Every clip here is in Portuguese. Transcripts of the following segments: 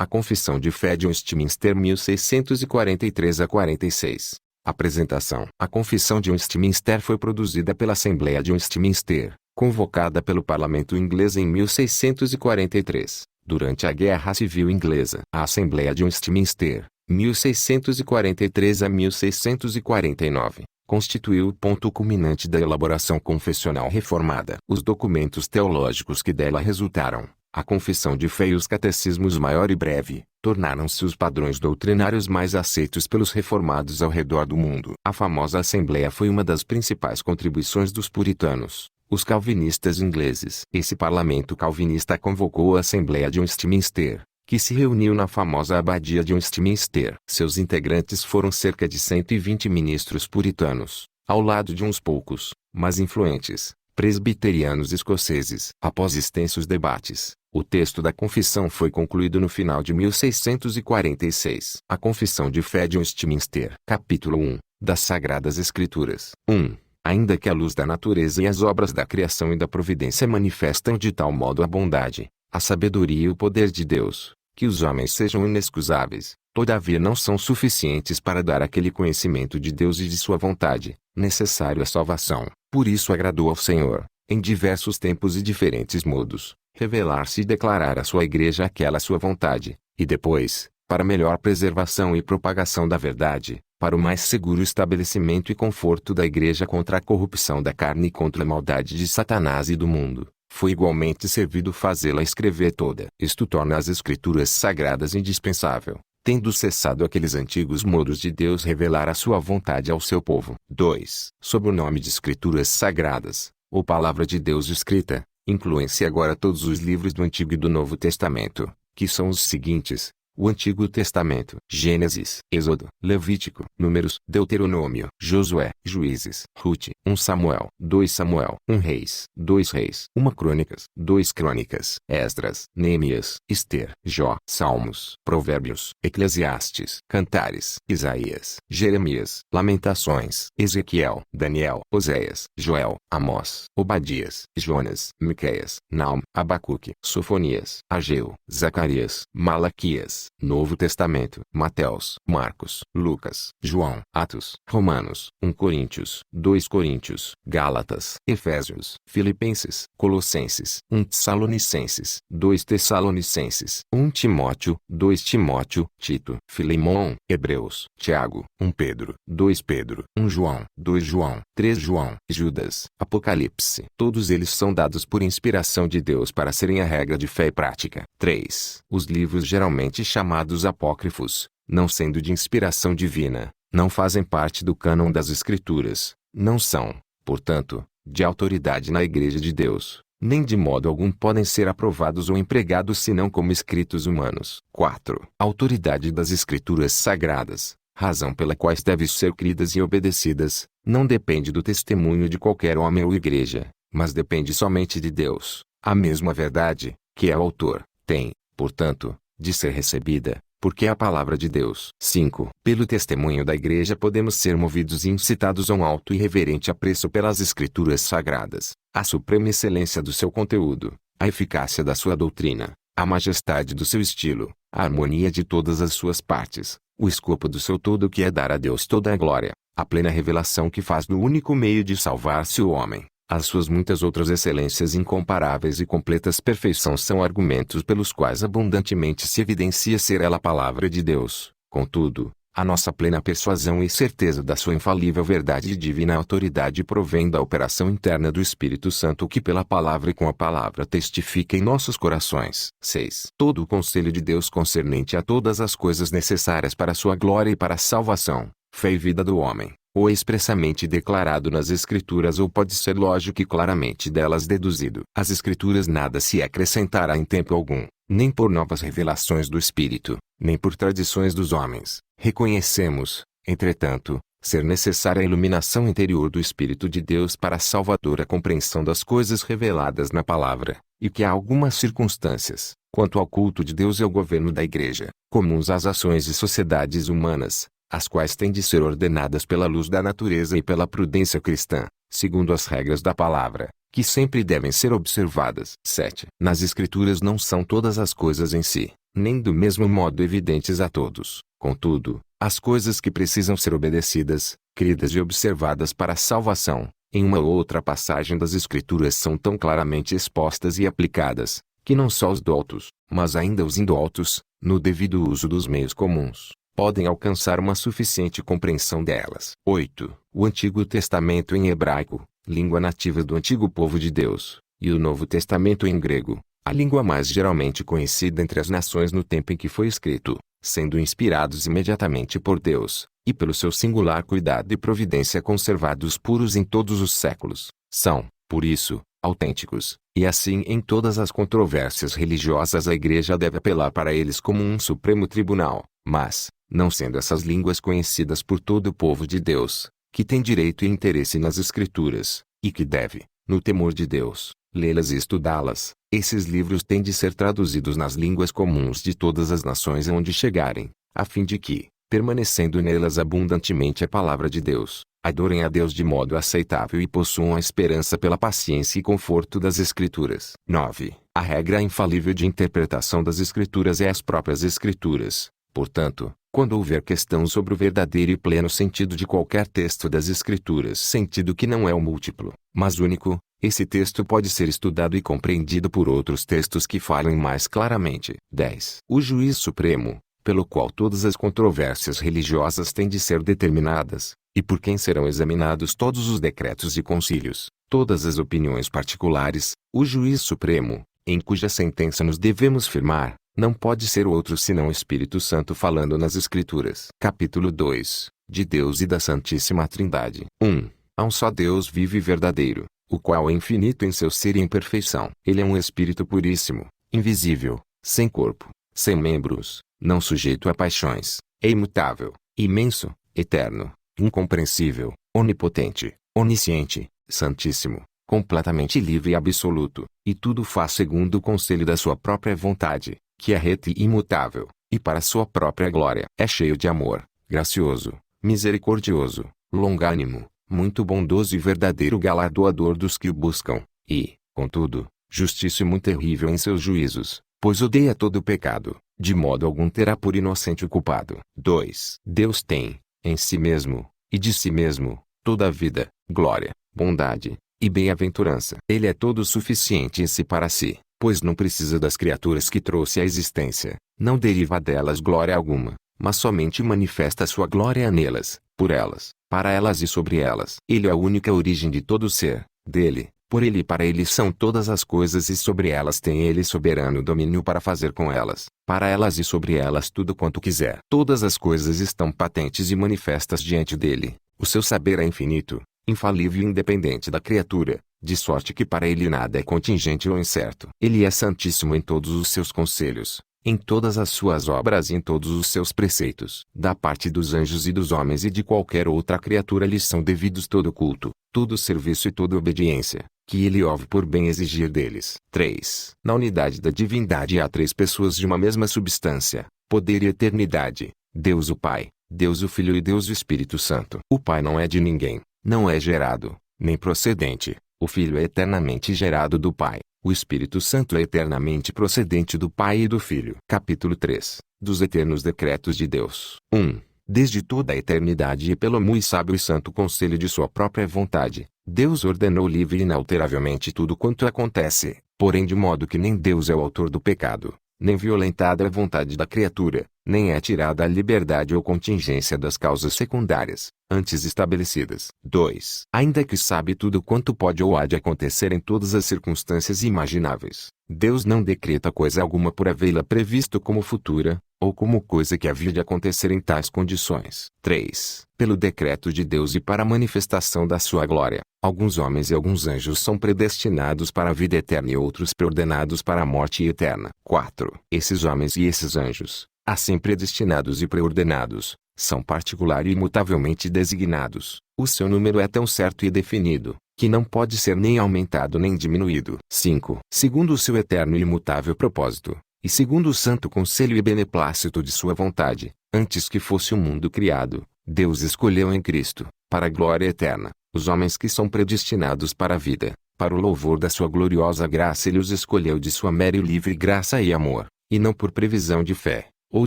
A Confissão de Fé de Westminster 1643 a 46. Apresentação. A Confissão de Westminster foi produzida pela Assembleia de Westminster, convocada pelo Parlamento inglês em 1643, durante a Guerra Civil Inglesa. A Assembleia de Westminster, 1643 a 1649, constituiu o ponto culminante da elaboração confessional reformada. Os documentos teológicos que dela resultaram, a Confissão de Fé e os Catecismos Maior e Breve, tornaram-se os padrões doutrinários mais aceitos pelos reformados ao redor do mundo. A famosa Assembleia foi uma das principais contribuições dos puritanos, os calvinistas ingleses. Esse parlamento calvinista convocou a Assembleia de Westminster, que se reuniu na famosa Abadia de Westminster. Seus integrantes foram cerca de 120 ministros puritanos, ao lado de uns poucos, mas influentes, presbiterianos escoceses. Após extensos debates, o texto da confissão foi concluído no final de 1646. A Confissão de Fé de Westminster. Capítulo 1. Das Sagradas Escrituras. 1. Ainda que a luz da natureza e as obras da criação e da providência manifestam de tal modo a bondade, a sabedoria e o poder de Deus, que os homens sejam inexcusáveis, todavia não são suficientes para dar aquele conhecimento de Deus e de sua vontade, necessário à salvação. Por isso agradou ao Senhor, em diversos tempos e diferentes modos, revelar-se e declarar à sua igreja aquela sua vontade, e depois, para melhor preservação e propagação da verdade, para o mais seguro estabelecimento e conforto da igreja contra a corrupção da carne e contra a maldade de Satanás e do mundo, foi igualmente servido fazê-la escrever toda. Isto torna as Escrituras sagradas indispensável, tendo cessado aqueles antigos modos de Deus revelar a sua vontade ao seu povo. 2. Sob o nome de Escrituras sagradas, ou Palavra de Deus escrita, incluem-se agora todos os livros do Antigo e do Novo Testamento, que são os seguintes: o Antigo Testamento: Gênesis, Êxodo, Levítico, Números, Deuteronômio, Josué, Juízes, Rute, 1 Samuel, 2 Samuel, 1 Reis, 2 Reis, 1 Crônicas, 2 Crônicas, Esdras, Neemias, Ester, Jó, Salmos, Provérbios, Eclesiastes, Cantares, Isaías, Jeremias, Lamentações, Ezequiel, Daniel, Oséias, Joel, Amós, Obadias, Jonas, Miqueias, Naum, Abacuque, Sofonias, Ageu, Zacarias, Malaquias. Novo Testamento: Mateus, Marcos, Lucas, João, Atos, Romanos, 1 Coríntios, 2 Coríntios, Gálatas, Efésios, Filipenses, Colossenses, 1 Tessalonicenses, 2 Tessalonicenses, 1 Timóteo, 2 Timóteo, Tito, Filemão, Hebreus, Tiago, 1 Pedro, 2 Pedro, 1 João, 2 João, 3 João, Judas, Apocalipse. Todos eles são dados por inspiração de Deus para serem a regra de fé e prática. 3. Os livros geralmente chamados apócrifos, não sendo de inspiração divina, não fazem parte do cânon das Escrituras, não são, portanto, de autoridade na Igreja de Deus, nem de modo algum podem ser aprovados ou empregados senão como escritos humanos. 4. A autoridade das Escrituras sagradas, razão pela qual devem ser cridas e obedecidas, não depende do testemunho de qualquer homem ou igreja, mas depende somente de Deus. A mesma verdade, que é o autor, tem, portanto, de ser recebida, porque é a palavra de Deus. 5. Pelo testemunho da igreja podemos ser movidos e incitados a um alto e reverente apreço pelas Escrituras sagradas, a suprema excelência do seu conteúdo, a eficácia da sua doutrina, a majestade do seu estilo, a harmonia de todas as suas partes, o escopo do seu todo que é dar a Deus toda a glória, a plena revelação que faz do único meio de salvar-se o homem. As suas muitas outras excelências incomparáveis e completas perfeição são argumentos pelos quais abundantemente se evidencia ser ela a palavra de Deus. Contudo, a nossa plena persuasão e certeza da sua infalível verdade e divina autoridade provém da operação interna do Espírito Santo que pela palavra e com a palavra testifica em nossos corações. 6. Todo o conselho de Deus concernente a todas as coisas necessárias para a sua glória e para a salvação, fé e vida do homem, ou expressamente declarado nas Escrituras ou pode ser lógico e claramente delas deduzido. Às Escrituras nada se acrescentará em tempo algum, nem por novas revelações do Espírito, nem por tradições dos homens. Reconhecemos, entretanto, ser necessária a iluminação interior do Espírito de Deus para a salvadora compreensão das coisas reveladas na palavra, e que há algumas circunstâncias, quanto ao culto de Deus e ao governo da Igreja, comuns às ações e sociedades humanas, as quais têm de ser ordenadas pela luz da natureza e pela prudência cristã, segundo as regras da palavra, que sempre devem ser observadas. 7. Nas Escrituras não são todas as coisas em si, nem do mesmo modo evidentes a todos. Contudo, as coisas que precisam ser obedecidas, cridas e observadas para a salvação, em uma ou outra passagem das Escrituras são tão claramente expostas e aplicadas, que não só os doutos, mas ainda os indoutos, no devido uso dos meios comuns, podem alcançar uma suficiente compreensão delas. 8. O Antigo Testamento em hebraico, língua nativa do antigo povo de Deus, e o Novo Testamento em grego, a língua mais geralmente conhecida entre as nações no tempo em que foi escrito, sendo inspirados imediatamente por Deus, e pelo seu singular cuidado e providência conservados puros em todos os séculos, são, por isso, autênticos, e assim em todas as controvérsias religiosas a Igreja deve apelar para eles como um supremo tribunal, mas, não sendo essas línguas conhecidas por todo o povo de Deus, que tem direito e interesse nas Escrituras, e que deve, no temor de Deus, lê-las e estudá-las, esses livros têm de ser traduzidos nas línguas comuns de todas as nações onde chegarem, a fim de que, permanecendo nelas abundantemente a palavra de Deus, adorem a Deus de modo aceitável e possuam a esperança pela paciência e conforto das Escrituras. 9. A regra infalível de interpretação das Escrituras é as próprias Escrituras. Portanto, quando houver questão sobre o verdadeiro e pleno sentido de qualquer texto das Escrituras, sentido que não é o múltiplo, mas único, esse texto pode ser estudado e compreendido por outros textos que falem mais claramente. 10. O juiz supremo, pelo qual todas as controvérsias religiosas têm de ser determinadas, e por quem serão examinados todos os decretos e concílios, todas as opiniões particulares, o juiz supremo, em cuja sentença nos devemos firmar, não pode ser outro senão o Espírito Santo falando nas Escrituras. Capítulo 2. De Deus e da Santíssima Trindade. 1. Há um só Deus vivo e verdadeiro, o qual é infinito em seu ser e em perfeição. Ele é um Espírito puríssimo, invisível, sem corpo, sem membros, não sujeito a paixões, é imutável, imenso, eterno, incompreensível, onipotente, onisciente, santíssimo, completamente livre e absoluto, e tudo faz segundo o conselho da sua própria vontade, que é reta e imutável, e para sua própria glória. É cheio de amor, gracioso, misericordioso, longânimo, muito bondoso e verdadeiro galardoador dos que o buscam, e, contudo, justíssimo e muito terrível em seus juízos, pois odeia todo o pecado, de modo algum terá por inocente o culpado. 2. Deus tem, em si mesmo, e de si mesmo, toda a vida, glória, bondade, e bem-aventurança. Ele é todo suficiente em si para si, pois não precisa das criaturas que trouxe à existência, não deriva delas glória alguma, mas somente manifesta sua glória nelas, por elas, para elas e sobre elas. Ele é a única origem de todo ser, dele, por ele e para ele são todas as coisas e sobre elas tem ele soberano domínio para fazer com elas, para elas e sobre elas tudo quanto quiser. Todas as coisas estão patentes e manifestas diante dele, o seu saber é infinito, infalível e independente da criatura, de sorte que para ele nada é contingente ou incerto. Ele é santíssimo em todos os seus conselhos, em todas as suas obras e em todos os seus preceitos. Da parte dos anjos e dos homens e de qualquer outra criatura lhes são devidos todo culto, todo serviço e toda obediência, que ele ouve por bem exigir deles. 3. Na unidade da divindade há três pessoas de uma mesma substância, poder e eternidade, Deus o Pai, Deus o Filho e Deus o Espírito Santo. O Pai não é de ninguém, não é gerado, nem procedente, o Filho é eternamente gerado do Pai, o Espírito Santo é eternamente procedente do Pai e do Filho. Capítulo 3. Dos eternos decretos de Deus. 1. Desde toda a eternidade e pelo muito sábio e santo conselho de sua própria vontade, Deus ordenou livre e inalteravelmente tudo quanto acontece, porém de modo que nem Deus é o autor do pecado, nem violentada a vontade da criatura, nem é tirada a liberdade ou contingência das causas secundárias, antes estabelecidas. 2. Ainda que sabe tudo quanto pode ou há de acontecer em todas as circunstâncias imagináveis, Deus não decreta coisa alguma por havê-la previsto como futura, ou como coisa que havia de acontecer em tais condições. 3. Pelo decreto de Deus e para a manifestação da sua glória, alguns homens e alguns anjos são predestinados para a vida eterna e outros preordenados para a morte eterna. 4. Esses homens e esses anjos, assim predestinados e preordenados, são particular e imutavelmente designados. O seu número é tão certo e definido, que não pode ser nem aumentado nem diminuído. 5. Segundo o seu eterno e imutável propósito, e segundo o santo conselho e beneplácito de sua vontade, antes que fosse o mundo criado, Deus escolheu em Cristo, para a glória eterna, os homens que são predestinados para a vida, para o louvor da sua gloriosa graça ele os escolheu de sua mera e livre graça e amor, e não por previsão de fé, ou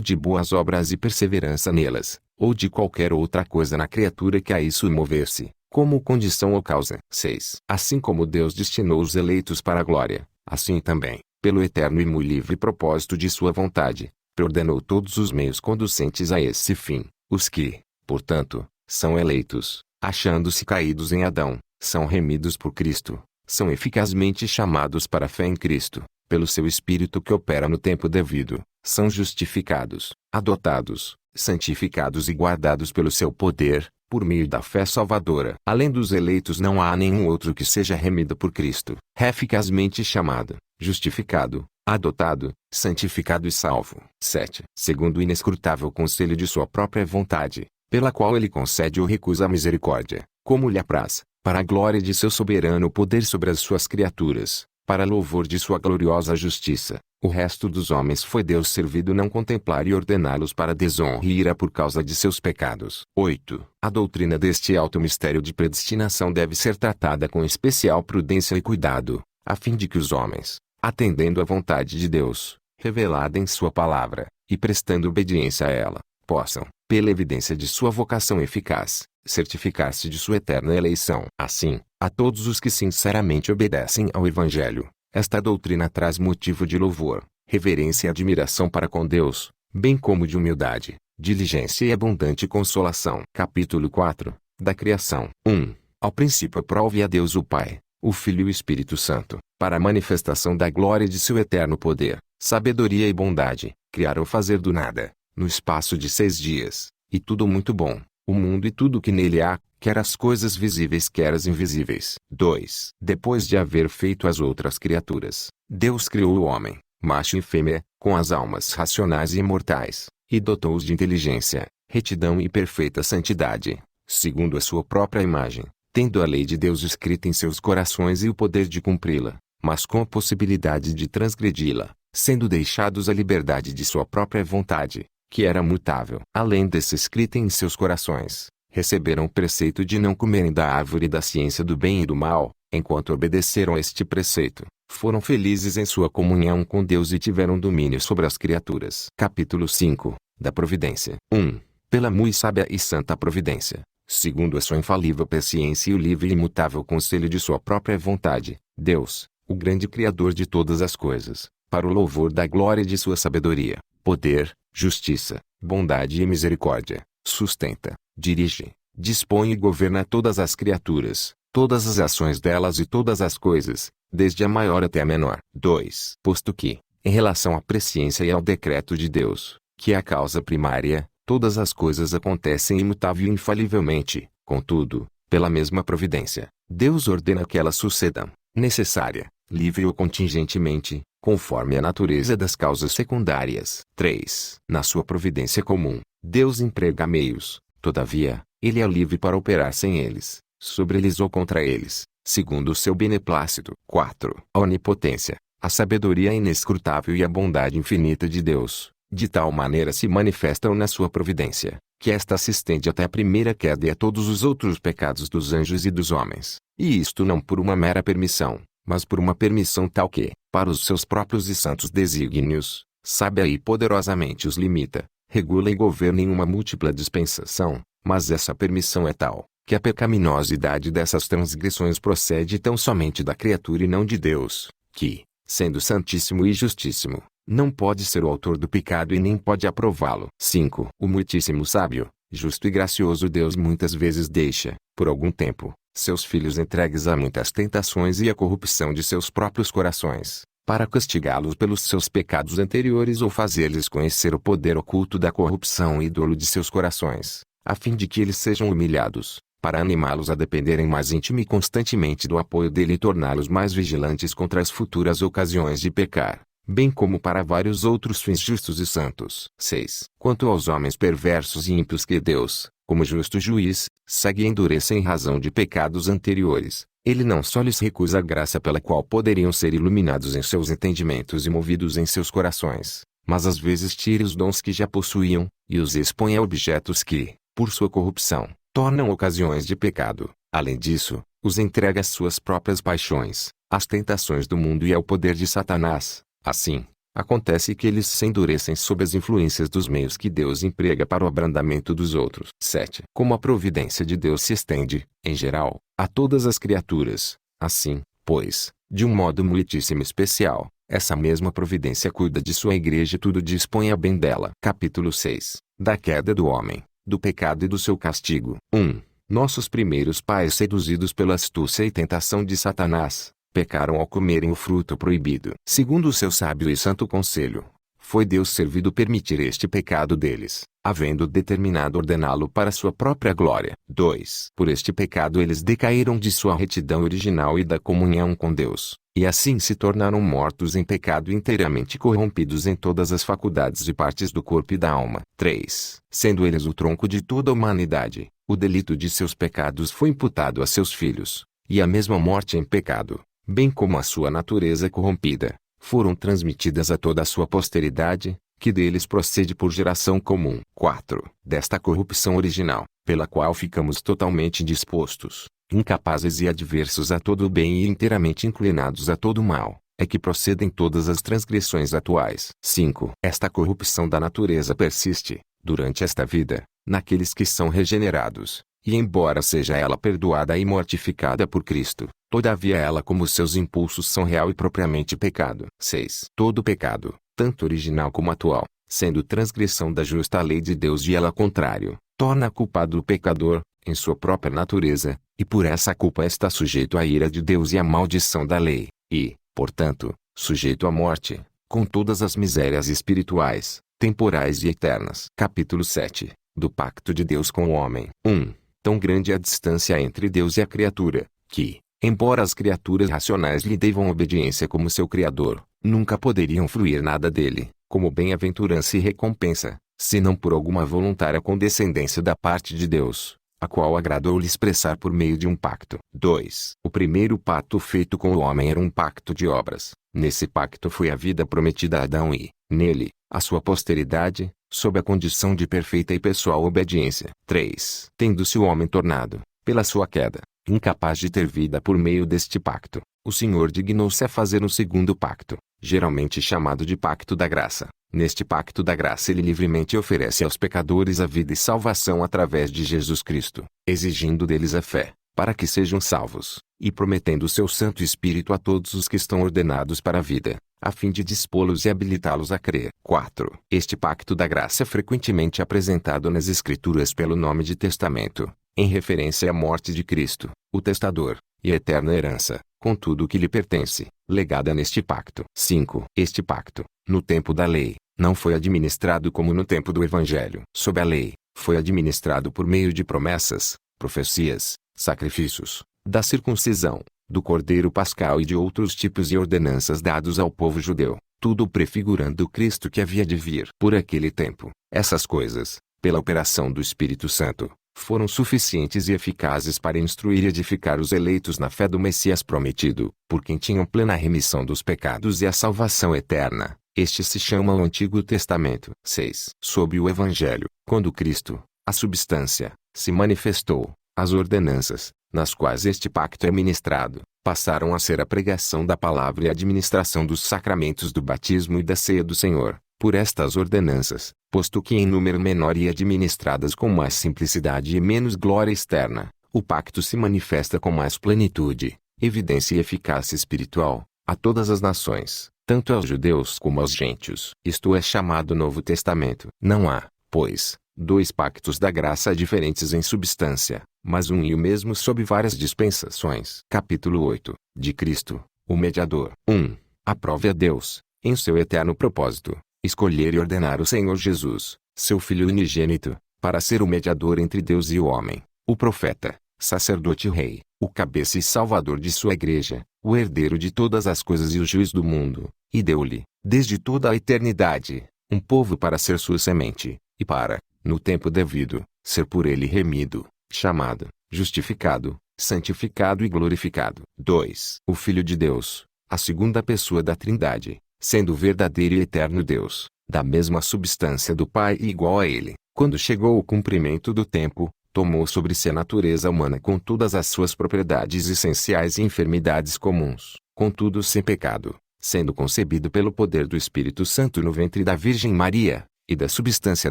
de boas obras e perseverança nelas, ou de qualquer outra coisa na criatura que a isso mover-se, como condição ou causa. 6. Assim como Deus destinou os eleitos para a glória, assim também, pelo eterno e muito livre propósito de sua vontade, preordenou todos os meios conducentes a esse fim. Os que, portanto, são eleitos, achando-se caídos em Adão, são remidos por Cristo, são eficazmente chamados para a fé em Cristo, pelo seu Espírito que opera no tempo devido, são justificados, adotados, santificados e guardados pelo seu poder, por meio da fé salvadora. Além dos eleitos não há nenhum outro que seja remido por Cristo, eficazmente chamado, justificado, adotado, santificado e salvo. 7. Segundo o inescrutável conselho de sua própria vontade, pela qual ele concede ou recusa a misericórdia, como lhe apraz, para a glória de seu soberano poder sobre as suas criaturas, para louvor de sua gloriosa justiça, o resto dos homens foi Deus servido não contemplar e ordená-los para desonra e ira por causa de seus pecados. 8. A doutrina deste alto mistério de predestinação deve ser tratada com especial prudência e cuidado, a fim de que os homens, atendendo à vontade de Deus, revelada em sua palavra, e prestando obediência a ela, possam, pela evidência de sua vocação eficaz, certificar-se de sua eterna eleição. Assim, a todos os que sinceramente obedecem ao Evangelho, esta doutrina traz motivo de louvor, reverência e admiração para com Deus, bem como de humildade, diligência e abundante consolação. Capítulo 4. Da criação. 1. Ao princípio aprove a Deus o Pai, o Filho e o Espírito Santo, para a manifestação da glória de seu eterno poder, sabedoria e bondade, criar ou fazer do nada, no espaço de 6 dias, e tudo muito bom, o mundo e tudo o que nele há, quer as coisas visíveis quer as invisíveis. 2. Depois de haver feito as outras criaturas, Deus criou o homem, macho e fêmea, com as almas racionais e imortais, e dotou-os de inteligência, retidão e perfeita santidade, segundo a sua própria imagem, tendo a lei de Deus escrita em seus corações e o poder de cumpri-la, mas com a possibilidade de transgredi-la, sendo deixados à liberdade de sua própria vontade, que era mutável. Além desse escrita em seus corações, receberam o preceito de não comerem da árvore da ciência do bem e do mal. Enquanto obedeceram a este preceito, foram felizes em sua comunhão com Deus e tiveram domínio sobre as criaturas. Capítulo 5. Da providência. 1. Pela muito sábia e santa providência, segundo a sua infalível presciência e o livre e imutável conselho de sua própria vontade, Deus, o grande Criador de todas as coisas, para o louvor da glória de sua sabedoria, poder, justiça, bondade e misericórdia, sustenta, dirige, dispõe e governa todas as criaturas, todas as ações delas e todas as coisas, desde a maior até a menor. 2. Posto que, em relação à presciência e ao decreto de Deus, que é a causa primária, todas as coisas acontecem imutável e infalivelmente, contudo, pela mesma providência, Deus ordena que elas sucedam, necessária, livre ou contingentemente, conforme a natureza das causas secundárias. 3. Na sua providência comum, Deus emprega meios, todavia, ele é livre para operar sem eles, sobre eles ou contra eles, segundo o seu beneplácito. 4. A onipotência, a sabedoria inescrutável e a bondade infinita de Deus, de tal maneira se manifestam na sua providência, que esta se estende até a primeira queda e a todos os outros pecados dos anjos e dos homens, e isto não por uma mera permissão, mas por uma permissão tal que, para os seus próprios e santos desígnios, sábia e poderosamente os limita, regula e governa em uma múltipla dispensação, mas essa permissão é tal, que a pecaminosidade dessas transgressões procede tão somente da criatura e não de Deus, que, sendo santíssimo e justíssimo, não pode ser o autor do pecado e nem pode aprová-lo. 5. O muitíssimo sábio, justo e gracioso Deus muitas vezes deixa, por algum tempo, seus filhos entregues a muitas tentações e à corrupção de seus próprios corações, para castigá-los pelos seus pecados anteriores ou fazer-lhes conhecer o poder oculto da corrupção e dolo de seus corações, a fim de que eles sejam humilhados, para animá-los a dependerem mais íntima e constantemente do apoio dele e torná-los mais vigilantes contra as futuras ocasiões de pecar, bem como para vários outros fins justos e santos. 6. Quanto aos homens perversos e ímpios que Deus, como justo juiz, segue e endurece em razão de pecados anteriores, ele não só lhes recusa a graça pela qual poderiam ser iluminados em seus entendimentos e movidos em seus corações, mas às vezes tira os dons que já possuíam, e os expõe a objetos que, por sua corrupção, tornam ocasiões de pecado. Além disso, os entrega às suas próprias paixões, às tentações do mundo e ao poder de Satanás. Assim, acontece que eles se endurecem sob as influências dos meios que Deus emprega para o abrandamento dos outros. 7. Como a providência de Deus se estende, em geral, a todas as criaturas, assim, pois, de um modo muitíssimo especial, essa mesma providência cuida de sua igreja e tudo dispõe a bem dela. Capítulo 6. Da queda do homem, do pecado e do seu castigo. 1. Nossos primeiros pais, seduzidos pela astúcia e tentação de Satanás, pecaram ao comerem o fruto proibido. Segundo o seu sábio e santo conselho, foi Deus servido permitir este pecado deles, havendo determinado ordená-lo para sua própria glória. 2. Por este pecado eles decaíram de sua retidão original e da comunhão com Deus, e assim se tornaram mortos em pecado e inteiramente corrompidos em todas as faculdades e partes do corpo e da alma. 3. Sendo eles o tronco de toda a humanidade, o delito de seus pecados foi imputado a seus filhos, e a mesma morte em pecado, bem como a sua natureza corrompida, foram transmitidas a toda a sua posteridade, que deles procede por geração comum. 4. Desta corrupção original, pela qual ficamos totalmente indispostos, incapazes e adversos a todo o bem e inteiramente inclinados a todo o mal, é que procedem todas as transgressões atuais. 5. Esta corrupção da natureza persiste, durante esta vida, naqueles que são regenerados, e embora seja ela perdoada e mortificada por Cristo, todavia ela como seus impulsos são real e propriamente pecado. 6. Todo pecado, tanto original como atual, sendo transgressão da justa lei de Deus e ela contrário, torna culpado o pecador, em sua própria natureza, e por essa culpa está sujeito à ira de Deus e à maldição da lei, e, portanto, sujeito à morte, com todas as misérias espirituais, temporais e eternas. Capítulo 7. Do pacto de Deus com o homem. 1. Tão grande é a distância entre Deus e a criatura, que, embora as criaturas racionais lhe devam obediência como seu Criador, nunca poderiam fruir nada dele, como bem-aventurança e recompensa, senão por alguma voluntária condescendência da parte de Deus, a qual agradou-lhe expressar por meio de um pacto. 2. O primeiro pacto feito com o homem era um pacto de obras. Nesse pacto foi a vida prometida a Adão e, nele, a sua posteridade, sob a condição de perfeita e pessoal obediência. 3. Tendo-se o homem tornado, pela sua queda, incapaz de ter vida por meio deste pacto, o Senhor dignou-se a fazer um segundo pacto, geralmente chamado de pacto da graça. Neste pacto da graça ele livremente oferece aos pecadores a vida e salvação através de Jesus Cristo, exigindo deles a fé, para que sejam salvos, e prometendo o seu Santo Espírito a todos os que estão ordenados para a vida, a fim de dispô-los e habilitá-los a crer. 4. Este pacto da graça é frequentemente apresentado nas Escrituras pelo nome de testamento, em referência à morte de Cristo, o testador, e a eterna herança, com tudo o que lhe pertence, legada neste pacto. 5. Este pacto, no tempo da lei, não foi administrado como no tempo do Evangelho. Sob a lei, foi administrado por meio de promessas, profecias, sacrifícios, da circuncisão, do cordeiro pascal e de outros tipos e ordenanças dados ao povo judeu, tudo prefigurando o Cristo que havia de vir. Por aquele tempo, essas coisas, pela operação do Espírito Santo, foram suficientes e eficazes para instruir e edificar os eleitos na fé do Messias prometido, por quem tinham plena remissão dos pecados e a salvação eterna. Este se chama o Antigo Testamento. 6. Sob o Evangelho, quando Cristo, a substância, se manifestou, as ordenanças, nas quais este pacto é ministrado, passaram a ser a pregação da palavra e a administração dos sacramentos do batismo e da ceia do Senhor. Por estas ordenanças, posto que em número menor e administradas com mais simplicidade e menos glória externa, o pacto se manifesta com mais plenitude, evidência e eficácia espiritual, a todas as nações, tanto aos judeus como aos gentios. Isto é chamado Novo Testamento. Não há, pois, dois pactos da graça diferentes em substância, mas um e o mesmo sob várias dispensações. Capítulo 8. De Cristo, o Mediador. 1. Aprove a Deus, em seu eterno propósito, escolher e ordenar o Senhor Jesus, seu Filho unigênito, para ser o mediador entre Deus e o homem, o profeta, sacerdote e rei, o cabeça e salvador de sua igreja, o herdeiro de todas as coisas e o juiz do mundo, e deu-lhe, desde toda a eternidade, um povo para ser sua semente, e para, no tempo devido, ser por ele remido, chamado, justificado, santificado e glorificado. 2. O Filho de Deus, a segunda pessoa da Trindade, sendo verdadeiro e eterno Deus, da mesma substância do Pai e igual a ele, quando chegou o cumprimento do tempo, tomou sobre si a natureza humana com todas as suas propriedades essenciais e enfermidades comuns, contudo sem pecado, sendo concebido pelo poder do Espírito Santo no ventre da Virgem Maria, e da substância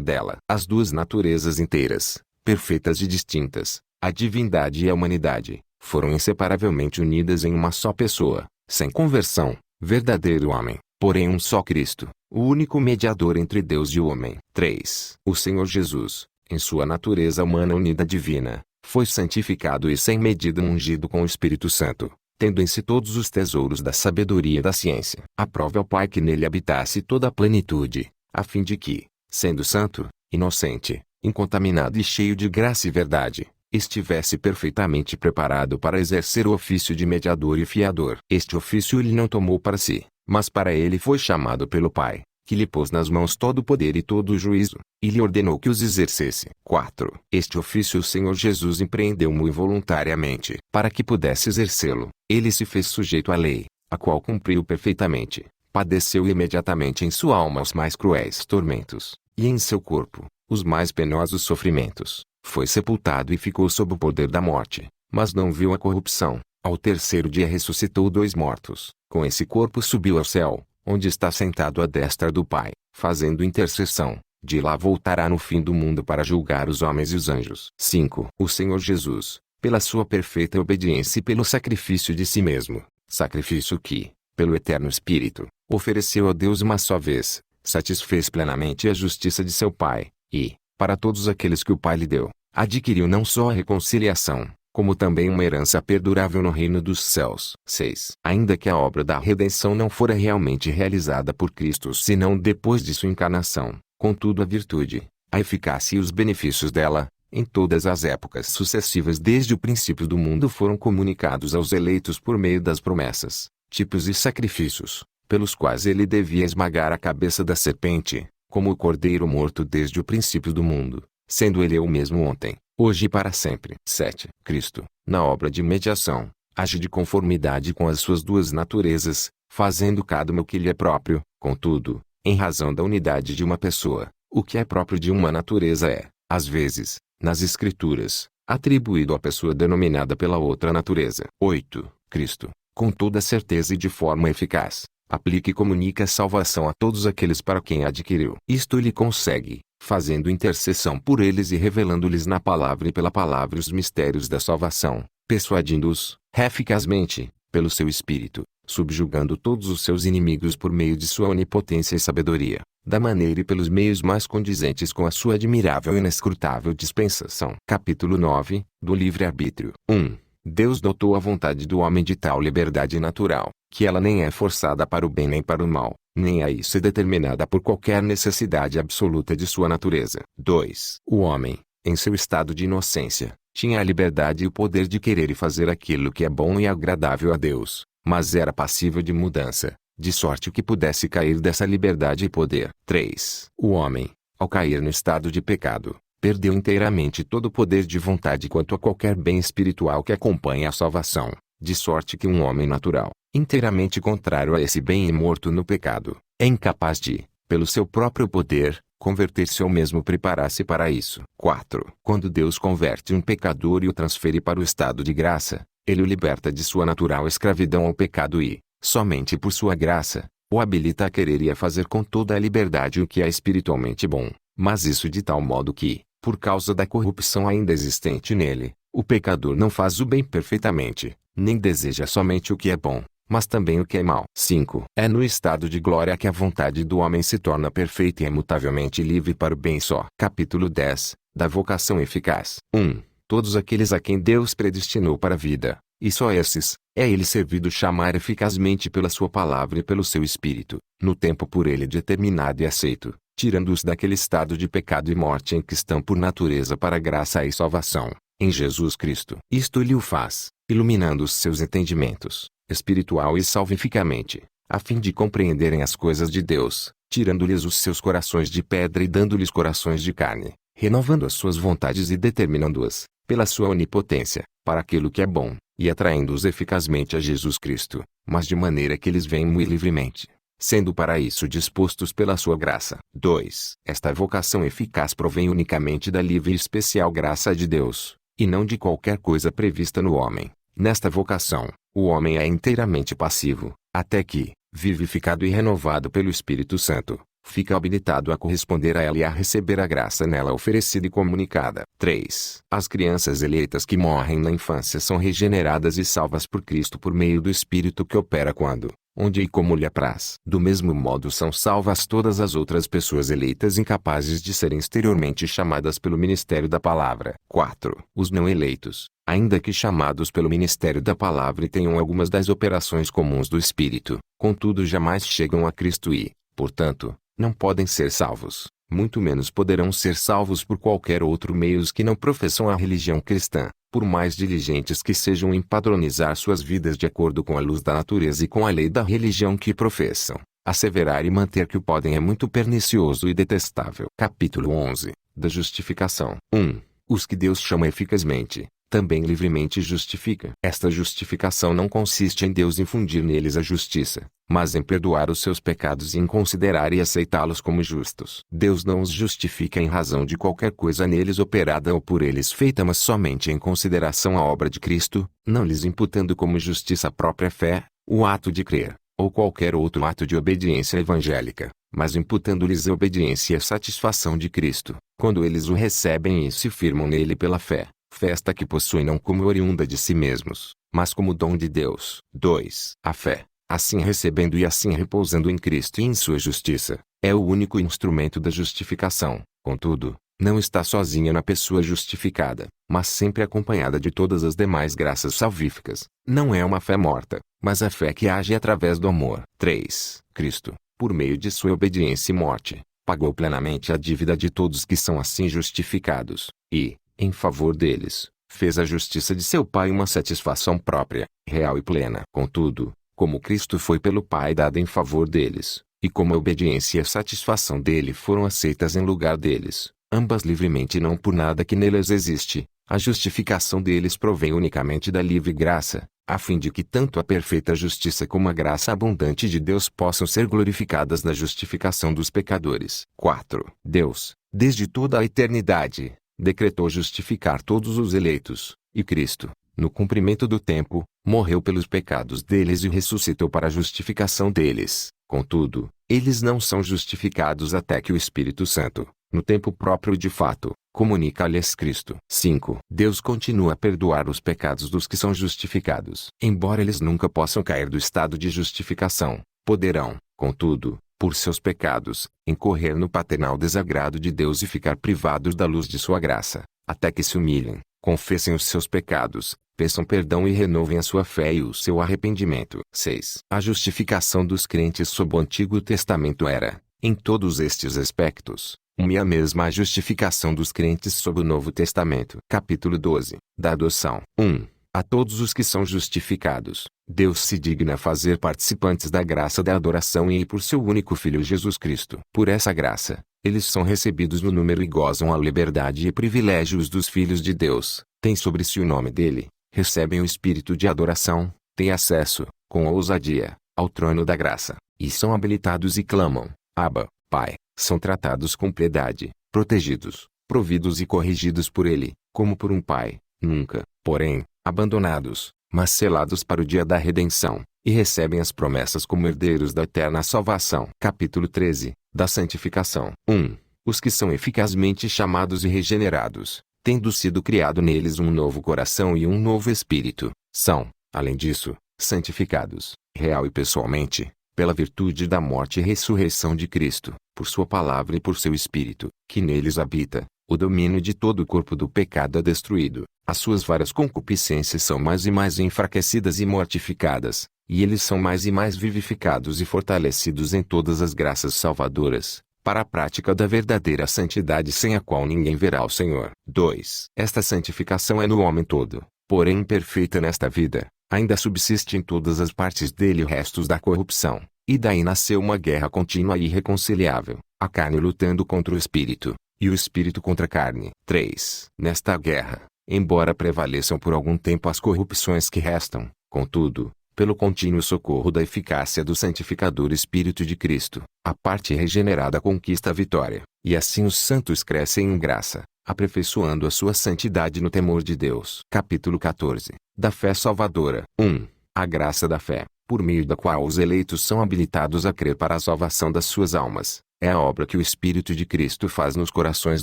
dela. As duas naturezas inteiras, perfeitas e distintas, a divindade e a humanidade, foram inseparavelmente unidas em uma só pessoa, sem conversão, verdadeiro homem, porém um só Cristo, o único mediador entre Deus e o homem. 3. O Senhor Jesus, em sua natureza humana unida divina, foi santificado e sem medida ungido com o Espírito Santo, tendo em si todos os tesouros da sabedoria e da ciência. Aprove ao Pai que nele habitasse toda a plenitude, a fim de que, sendo santo, inocente, incontaminado e cheio de graça e verdade, estivesse perfeitamente preparado para exercer o ofício de mediador e fiador. Este ofício ele não tomou para si, mas para ele foi chamado pelo Pai, que lhe pôs nas mãos todo o poder e todo o juízo, e lhe ordenou que os exercesse. 4. Este ofício o Senhor Jesus empreendeu-mo involuntariamente. Para que pudesse exercê-lo, ele se fez sujeito à lei, a qual cumpriu perfeitamente, padeceu imediatamente em sua alma os mais cruéis tormentos, e em seu corpo, os mais penosos sofrimentos. Foi sepultado e ficou sob o poder da morte, mas não viu a corrupção. Ao terceiro dia ressuscitou dos mortos. Com esse corpo subiu ao céu, onde está sentado à destra do Pai, fazendo intercessão. De lá voltará no fim do mundo para julgar os homens e os anjos. 5. O Senhor Jesus, pela sua perfeita obediência e pelo sacrifício de si mesmo, sacrifício que, pelo Eterno Espírito, ofereceu a Deus uma só vez, satisfez plenamente a justiça de seu Pai, e, para todos aqueles que o Pai lhe deu, adquiriu não só a reconciliação, como também uma herança perdurável no reino dos céus. 6. Ainda que a obra da redenção não fora realmente realizada por Cristo senão depois de sua encarnação, contudo a virtude, a eficácia e os benefícios dela, em todas as épocas sucessivas desde o princípio do mundo foram comunicados aos eleitos por meio das promessas, tipos e sacrifícios, pelos quais ele devia esmagar a cabeça da serpente, como o cordeiro morto desde o princípio do mundo, sendo ele o mesmo ontem, hoje e para sempre. 7. Cristo, na obra de mediação, age de conformidade com as suas duas naturezas, fazendo cada uma o que lhe é próprio. Contudo, em razão da unidade de uma pessoa, o que é próprio de uma natureza é, às vezes, nas Escrituras, atribuído à pessoa denominada pela outra natureza. 8. Cristo, com toda certeza e de forma eficaz, aplica e comunica a salvação a todos aqueles para quem a adquiriu. Isto ele consegue, fazendo intercessão por eles e revelando-lhes na palavra e pela palavra os mistérios da salvação, persuadindo-os, eficazmente, pelo seu Espírito, subjugando todos os seus inimigos por meio de sua onipotência e sabedoria, da maneira e pelos meios mais condizentes com a sua admirável e inescrutável dispensação. Capítulo 9, do livre-arbítrio. 1. Deus dotou a vontade do homem de tal liberdade natural, que ela nem é forçada para o bem nem para o mal, nem a isso é determinada por qualquer necessidade absoluta de sua natureza. 2. O homem, em seu estado de inocência, tinha a liberdade e o poder de querer e fazer aquilo que é bom e agradável a Deus, mas era passível de mudança, de sorte que pudesse cair dessa liberdade e poder. 3. O homem, ao cair no estado de pecado, perdeu inteiramente todo o poder de vontade quanto a qualquer bem espiritual que acompanhe a salvação, de sorte que um homem natural, inteiramente contrário a esse bem e morto no pecado, é incapaz de, pelo seu próprio poder, converter-se ou mesmo preparar-se para isso. 4. Quando Deus converte um pecador e o transfere para o estado de graça, ele o liberta de sua natural escravidão ao pecado e, somente por sua graça, o habilita a querer e a fazer com toda a liberdade o que é espiritualmente bom, mas isso de tal modo que, por causa da corrupção ainda existente nele, o pecador não faz o bem perfeitamente, nem deseja somente o que é bom, mas também o que é mal. 5. É no estado de glória que a vontade do homem se torna perfeita e imutavelmente livre para o bem só. Capítulo 10, da vocação eficaz. 1. Todos aqueles a quem Deus predestinou para a vida, e só esses, é ele servido chamar eficazmente pela sua palavra e pelo seu Espírito, no tempo por ele determinado e aceito, tirando-os daquele estado de pecado e morte em que estão por natureza para a graça e salvação, em Jesus Cristo. Isto ele o faz, iluminando os seus entendimentos, espiritual e salvificamente, a fim de compreenderem as coisas de Deus, tirando-lhes os seus corações de pedra e dando-lhes corações de carne, renovando as suas vontades e determinando-as, pela sua onipotência, para aquilo que é bom, e atraindo-os eficazmente a Jesus Cristo, mas de maneira que eles venham muito livremente, sendo para isso dispostos pela sua graça. 2. Esta vocação eficaz provém unicamente da livre e especial graça de Deus, e não de qualquer coisa prevista no homem. Nesta vocação, o homem é inteiramente passivo, até que, vivificado e renovado pelo Espírito Santo, fica habilitado a corresponder a ela e a receber a graça nela oferecida e comunicada. 3. As crianças eleitas que morrem na infância são regeneradas e salvas por Cristo por meio do Espírito que opera quando, onde e como lhe apraz. Do mesmo modo são salvas todas as outras pessoas eleitas incapazes de serem exteriormente chamadas pelo ministério da palavra. 4. Os não eleitos, ainda que chamados pelo ministério da palavra e tenham algumas das operações comuns do Espírito, contudo jamais chegam a Cristo e, portanto, não podem ser salvos, muito menos poderão ser salvos por qualquer outro meio os que não professam a religião cristã, por mais diligentes que sejam em padronizar suas vidas de acordo com a luz da natureza e com a lei da religião que professam. Asseverar e manter que o podem é muito pernicioso e detestável. Capítulo 11. Da justificação. 1. Os que Deus chama eficazmente, também livremente justifica. Esta justificação não consiste em Deus infundir neles a justiça, mas em perdoar os seus pecados e em considerar e aceitá-los como justos. Deus não os justifica em razão de qualquer coisa neles operada ou por eles feita, mas somente em consideração à obra de Cristo, não lhes imputando como justiça a própria fé, o ato de crer, ou qualquer outro ato de obediência evangélica, mas imputando-lhes a obediência e a satisfação de Cristo, quando eles o recebem e se firmam nele pela fé. Festa que possuem não como oriunda de si mesmos, mas como dom de Deus. 2. A fé, assim recebendo e assim repousando em Cristo e em sua justiça, é o único instrumento da justificação. Contudo, não está sozinha na pessoa justificada, mas sempre acompanhada de todas as demais graças salvíficas. Não é uma fé morta, mas a fé que age através do amor. 3. Cristo, por meio de sua obediência e morte, pagou plenamente a dívida de todos que são assim justificados, e, em favor deles, fez a justiça de seu Pai uma satisfação própria, real e plena. Contudo, como Cristo foi pelo Pai dado em favor deles, e como a obediência e a satisfação dele foram aceitas em lugar deles, ambas livremente e não por nada que neles existe, a justificação deles provém unicamente da livre graça, a fim de que tanto a perfeita justiça como a graça abundante de Deus possam ser glorificadas na justificação dos pecadores. 4. Deus, desde toda a eternidade, decretou justificar todos os eleitos, e Cristo, no cumprimento do tempo, morreu pelos pecados deles e ressuscitou para a justificação deles. Contudo, eles não são justificados até que o Espírito Santo, no tempo próprio de fato, comunica-lhes Cristo. 5. Deus continua a perdoar os pecados dos que são justificados. Embora eles nunca possam cair do estado de justificação, poderão, contudo, por seus pecados, incorrer no paternal desagrado de Deus e ficar privados da luz de sua graça, até que se humilhem, confessem os seus pecados, peçam perdão e renovem a sua fé e o seu arrependimento. 6. A justificação dos crentes sob o Antigo Testamento era, em todos estes aspectos, uma e a mesma justificação dos crentes sob o Novo Testamento. Capítulo 12. Da adoção. 1. A todos os que são justificados, Deus se digna fazer participantes da graça da adoração e por seu único Filho Jesus Cristo. Por essa graça, eles são recebidos no número e gozam a liberdade e privilégios dos filhos de Deus, têm sobre si o nome dele, recebem o espírito de adoração, têm acesso, com ousadia, ao trono da graça, e são habilitados e clamam, Abba, Pai, são tratados com piedade, protegidos, providos e corrigidos por ele, como por um pai, nunca, porém, abandonados, mas selados para o dia da redenção, e recebem as promessas como herdeiros da eterna salvação. Capítulo 13. Da santificação. 1. Os que são eficazmente chamados e regenerados, tendo sido criado neles um novo coração e um novo espírito, são, além disso, santificados, real e pessoalmente, pela virtude da morte e ressurreição de Cristo, por sua palavra e por seu Espírito, que neles habita. O domínio de todo o corpo do pecado é destruído, as suas várias concupiscências são mais e mais enfraquecidas e mortificadas, e eles são mais e mais vivificados e fortalecidos em todas as graças salvadoras, para a prática da verdadeira santidade sem a qual ninguém verá o Senhor. 2. Esta santificação é no homem todo, porém imperfeita nesta vida, ainda subsiste em todas as partes dele restos da corrupção, e daí nasceu uma guerra contínua e irreconciliável, a carne lutando contra o espírito, e o espírito contra a carne. 3. Nesta guerra, embora prevaleçam por algum tempo as corrupções que restam, contudo, pelo contínuo socorro da eficácia do santificador Espírito de Cristo, a parte regenerada conquista a vitória, e assim os santos crescem em graça, aperfeiçoando a sua santidade no temor de Deus. Capítulo 14. Da fé salvadora. 1. A graça da fé. por meio da qual os eleitos são habilitados a crer para a salvação das suas almas. É a obra que o Espírito de Cristo faz nos corações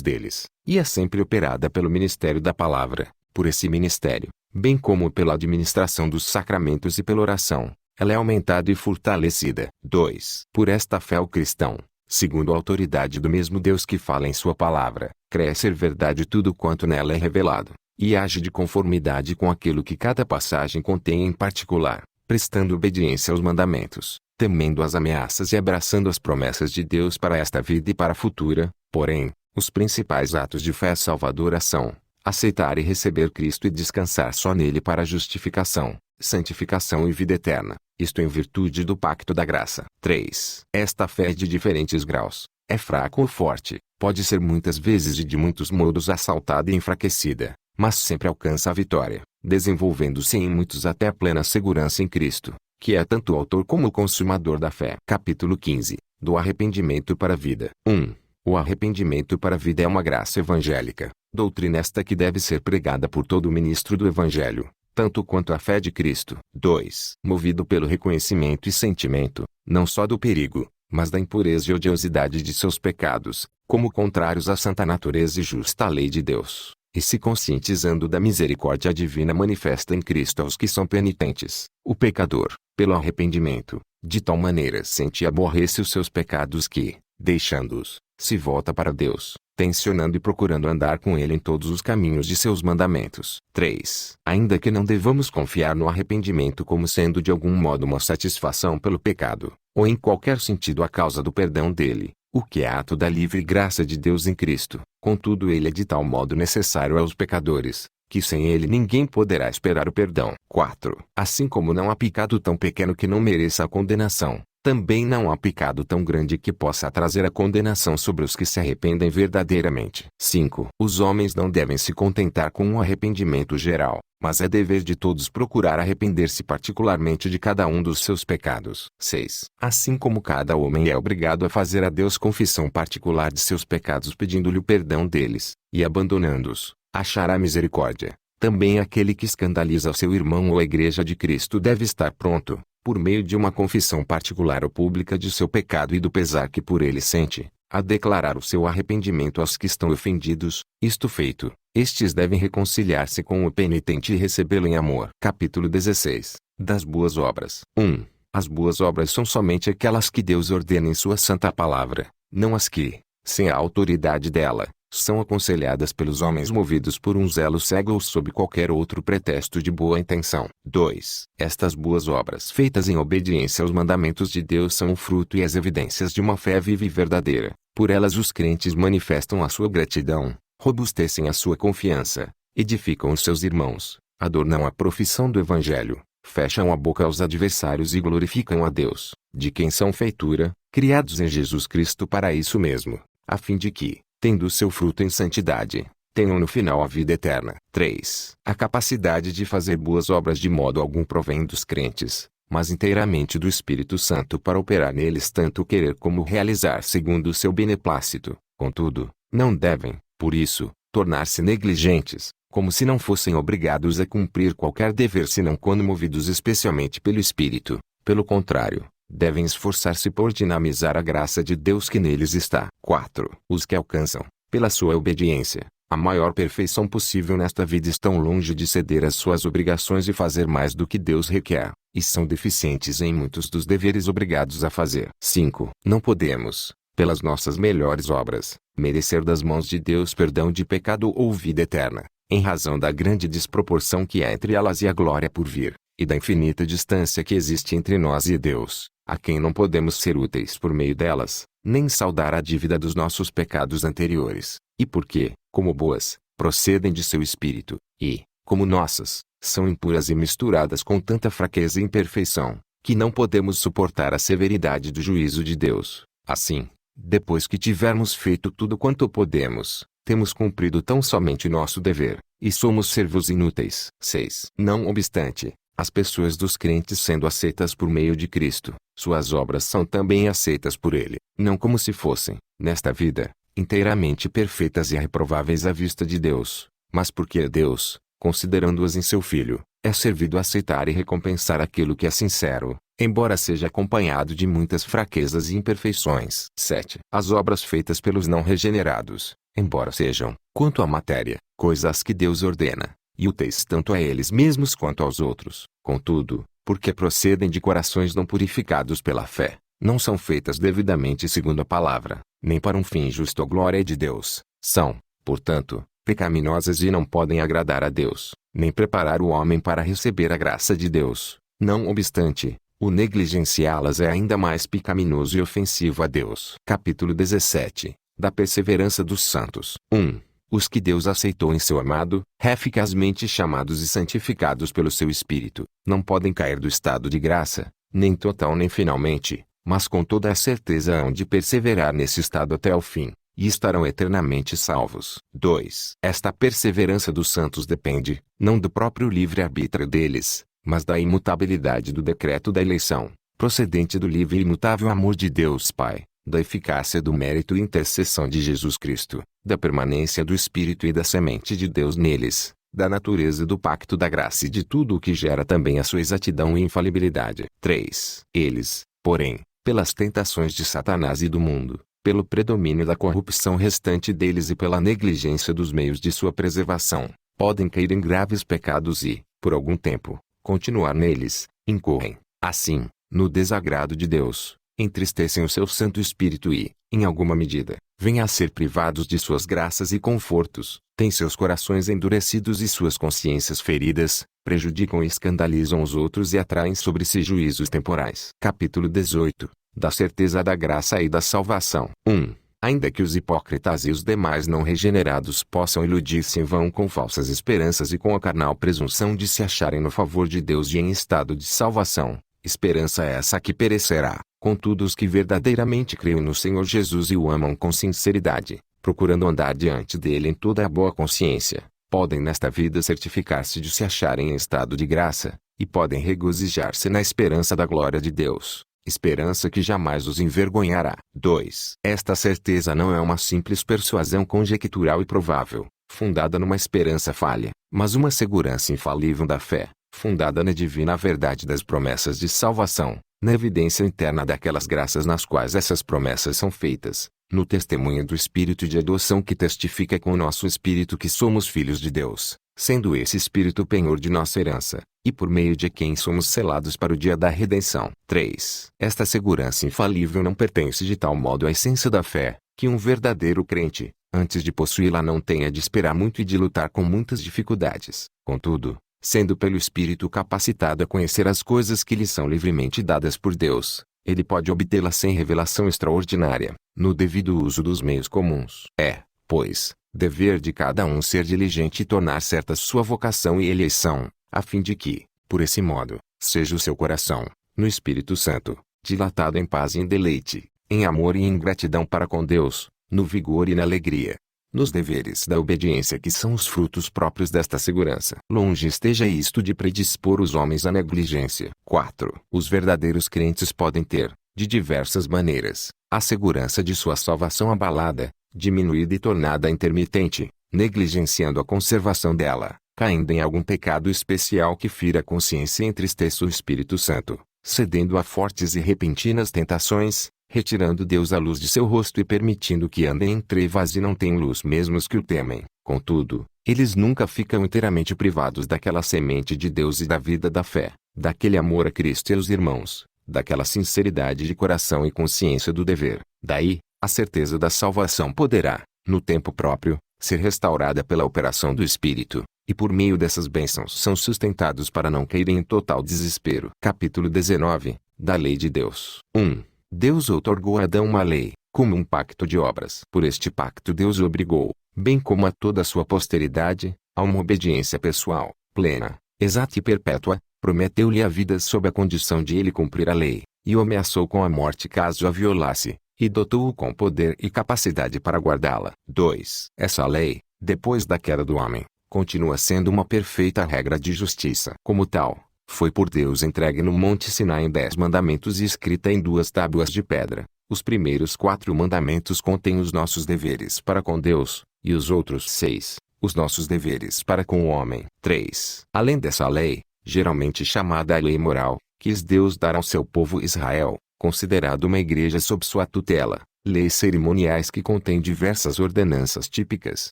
deles, e é sempre operada pelo ministério da palavra. Por esse ministério, bem como pela administração dos sacramentos e pela oração, ela é aumentada e fortalecida. 2. Por esta fé o cristão, segundo a autoridade do mesmo Deus que fala em sua palavra, crê ser verdade tudo quanto nela é revelado, e age de conformidade com aquilo que cada passagem contém em particular, prestando obediência aos mandamentos, temendo as ameaças e abraçando as promessas de Deus para esta vida e para a futura. Porém, os principais atos de fé salvadora são aceitar e receber Cristo e descansar só nele para justificação, santificação e vida eterna, isto em virtude do pacto da graça. 3. Esta fé é de diferentes graus, é fraca ou forte, pode ser muitas vezes e de muitos modos assaltada e enfraquecida, mas sempre alcança a vitória, desenvolvendo-se em muitos até a plena segurança em Cristo, que é tanto o autor como o consumador da fé. Capítulo 15. Do arrependimento para a vida. 1. O arrependimento para a vida é uma graça evangélica, doutrina esta que deve ser pregada por todo ministro do Evangelho, tanto quanto a fé de Cristo. 2. Movido pelo reconhecimento e sentimento, não só do perigo, mas da impureza e odiosidade de seus pecados, como contrários à santa natureza e justa lei de Deus, e se conscientizando da misericórdia divina manifesta em Cristo aos que são penitentes, o pecador, pelo arrependimento, de tal maneira sente e aborrece os seus pecados que, deixando-os, se volta para Deus, tensionando e procurando andar com Ele em todos os caminhos de seus mandamentos. 3. Ainda que não devamos confiar no arrependimento como sendo de algum modo uma satisfação pelo pecado, ou em qualquer sentido a causa do perdão dele, o que é ato da livre graça de Deus em Cristo, contudo ele é de tal modo necessário aos pecadores, que sem ele ninguém poderá esperar o perdão. 4. Assim como não há pecado tão pequeno que não mereça a condenação, também não há pecado tão grande que possa trazer a condenação sobre os que se arrependem verdadeiramente. 5. Os homens não devem se contentar com um arrependimento geral, mas é dever de todos procurar arrepender-se particularmente de cada um dos seus pecados. 6. Assim como cada homem é obrigado a fazer a Deus confissão particular de seus pecados pedindo-lhe o perdão deles, e abandonando-os, achará misericórdia, também aquele que escandaliza seu irmão ou a Igreja de Cristo deve estar pronto, por meio de uma confissão particular ou pública de seu pecado e do pesar que por ele sente, a declarar o seu arrependimento aos que estão ofendidos. Isto feito, estes devem reconciliar-se com o penitente e recebê-lo em amor. Capítulo 16. Das boas obras. 1. As boas obras são somente aquelas que Deus ordena em sua santa palavra, não as que, sem a autoridade dela, são aconselhadas pelos homens movidos por um zelo cego ou sob qualquer outro pretexto de boa intenção. 2. Estas boas obras feitas em obediência aos mandamentos de Deus são o fruto e as evidências de uma fé viva e verdadeira. Por elas os crentes manifestam a sua gratidão, robustecem a sua confiança, edificam os seus irmãos, adornam a profissão do Evangelho, fecham a boca aos adversários e glorificam a Deus, de quem são feitura, criados em Jesus Cristo para isso mesmo, a fim de que, tendo seu fruto em santidade, tenham no final a vida eterna. 3. A capacidade de fazer boas obras de modo algum provém dos crentes, mas inteiramente do Espírito Santo para operar neles tanto querer como realizar segundo o seu beneplácito. Contudo, não devem, por isso, tornar-se negligentes, como se não fossem obrigados a cumprir qualquer dever senão quando movidos especialmente pelo Espírito. Pelo contrário, devem esforçar-se por dinamizar a graça de Deus que neles está. 4. Os que alcançam, pela sua obediência, a maior perfeição possível nesta vida estão longe de ceder às suas obrigações e fazer mais do que Deus requer, e são deficientes em muitos dos deveres obrigados a fazer. 5. Não podemos, pelas nossas melhores obras, merecer das mãos de Deus perdão de pecado ou vida eterna, em razão da grande desproporção que há entre elas e a glória por vir, e da infinita distância que existe entre nós e Deus, a quem não podemos ser úteis por meio delas, nem saldar a dívida dos nossos pecados anteriores, e porque, como boas, procedem de seu espírito, e, como nossas, são impuras e misturadas com tanta fraqueza e imperfeição, que não podemos suportar a severidade do juízo de Deus. Assim, depois que tivermos feito tudo quanto podemos, temos cumprido tão somente nosso dever, e somos servos inúteis. 6. Não obstante, as pessoas dos crentes sendo aceitas por meio de Cristo, suas obras são também aceitas por Ele, não como se fossem, nesta vida, inteiramente perfeitas e irreprováveis à vista de Deus, mas porque Deus, considerando-as em seu Filho, é servido a aceitar e recompensar aquilo que é sincero, embora seja acompanhado de muitas fraquezas e imperfeições. 7. As obras feitas pelos não regenerados, embora sejam, quanto à matéria, coisas que Deus ordena, e úteis tanto a eles mesmos quanto aos outros, contudo, porque procedem de corações não purificados pela fé, não são feitas devidamente segundo a palavra, nem para um fim justo ou glória de Deus, são, portanto, pecaminosas e não podem agradar a Deus, nem preparar o homem para receber a graça de Deus. Não obstante, o negligenciá-las é ainda mais pecaminoso e ofensivo a Deus. Capítulo 17. Da perseverança dos santos. 1. Os que Deus aceitou em seu amado, eficazmente chamados e santificados pelo seu Espírito, não podem cair do estado de graça, nem total nem finalmente, mas com toda a certeza hão de perseverar nesse estado até o fim, e estarão eternamente salvos. 2. Esta perseverança dos santos depende, não do próprio livre-arbítrio deles, mas da imutabilidade do decreto da eleição, procedente do livre e imutável amor de Deus Pai, da eficácia do mérito e intercessão de Jesus Cristo, da permanência do Espírito e da semente de Deus neles, da natureza do pacto da graça e de tudo o que gera também a sua exatidão e infalibilidade. 3. Eles, porém, pelas tentações de Satanás e do mundo, pelo predomínio da corrupção restante deles e pela negligência dos meios de sua preservação, podem cair em graves pecados e, por algum tempo, continuar neles, incorrem, assim, no desagrado de Deus, entristecem o seu Santo Espírito e, em alguma medida, vêm a ser privados de suas graças e confortos, têm seus corações endurecidos e suas consciências feridas, prejudicam e escandalizam os outros e atraem sobre si juízos temporais. Capítulo 18. Da certeza da graça e da salvação. 1. Ainda que os hipócritas e os demais não regenerados possam iludir-se em vão com falsas esperanças e com a carnal presunção de se acharem no favor de Deus e em estado de salvação, esperança essa que perecerá. Contudo, os que verdadeiramente creem no Senhor Jesus e o amam com sinceridade, procurando andar diante dele em toda a boa consciência, podem nesta vida certificar-se de se acharem em estado de graça, e podem regozijar-se na esperança da glória de Deus, esperança que jamais os envergonhará. 2. Esta certeza não é uma simples persuasão conjectural e provável, fundada numa esperança falha, mas uma segurança infalível da fé, fundada na divina verdade das promessas de salvação, na evidência interna daquelas graças nas quais essas promessas são feitas, no testemunho do Espírito de adoção que testifica com o nosso espírito que somos filhos de Deus, sendo esse Espírito o penhor de nossa herança, e por meio de quem somos selados para o dia da redenção. 3. Esta segurança infalível não pertence de tal modo à essência da fé, que um verdadeiro crente, antes de possuí-la não tenha de esperar muito e de lutar com muitas dificuldades. Contudo, sendo pelo Espírito capacitado a conhecer as coisas que lhe são livremente dadas por Deus, ele pode obtê-las sem revelação extraordinária, no devido uso dos meios comuns. É, pois, dever de cada um ser diligente e tornar certa sua vocação e eleição, a fim de que, por esse modo, seja o seu coração, no Espírito Santo, dilatado em paz e em deleite, em amor e em gratidão para com Deus, no vigor e na alegria, nos deveres da obediência que são os frutos próprios desta segurança. Longe esteja isto de predispor os homens à negligência. 4. Os verdadeiros crentes podem ter, de diversas maneiras, a segurança de sua salvação abalada, diminuída e tornada intermitente, negligenciando a conservação dela, caindo em algum pecado especial que fira a consciência e entristeça o Espírito Santo, cedendo a fortes e repentinas tentações, retirando Deus a luz de seu rosto e permitindo que andem em trevas e não tenham luz mesmo os que o temem. Contudo, eles nunca ficam inteiramente privados daquela semente de Deus e da vida da fé, daquele amor a Cristo e aos irmãos, daquela sinceridade de coração e consciência do dever. Daí, a certeza da salvação poderá, no tempo próprio, ser restaurada pela operação do Espírito, e por meio dessas bênçãos são sustentados para não caírem em total desespero. Capítulo 19. Da Lei de Deus. 1. Deus outorgou a Adão uma lei, como um pacto de obras. Por este pacto Deus o obrigou, bem como a toda a sua posteridade, a uma obediência pessoal, plena, exata e perpétua, prometeu-lhe a vida sob a condição de ele cumprir a lei, e o ameaçou com a morte caso a violasse, e dotou-o com poder e capacidade para guardá-la. 2. Essa lei, depois da queda do homem, continua sendo uma perfeita regra de justiça. Como tal, foi por Deus entregue no Monte Sinai em 10 mandamentos e escrita em 2 tábuas de pedra. Os primeiros 4 mandamentos contêm os nossos deveres para com Deus, e os outros 6, os nossos deveres para com o homem. 3. Além dessa lei, geralmente chamada a lei moral, quis Deus dar ao seu povo Israel, considerado uma igreja sob sua tutela, leis cerimoniais que contêm diversas ordenanças típicas.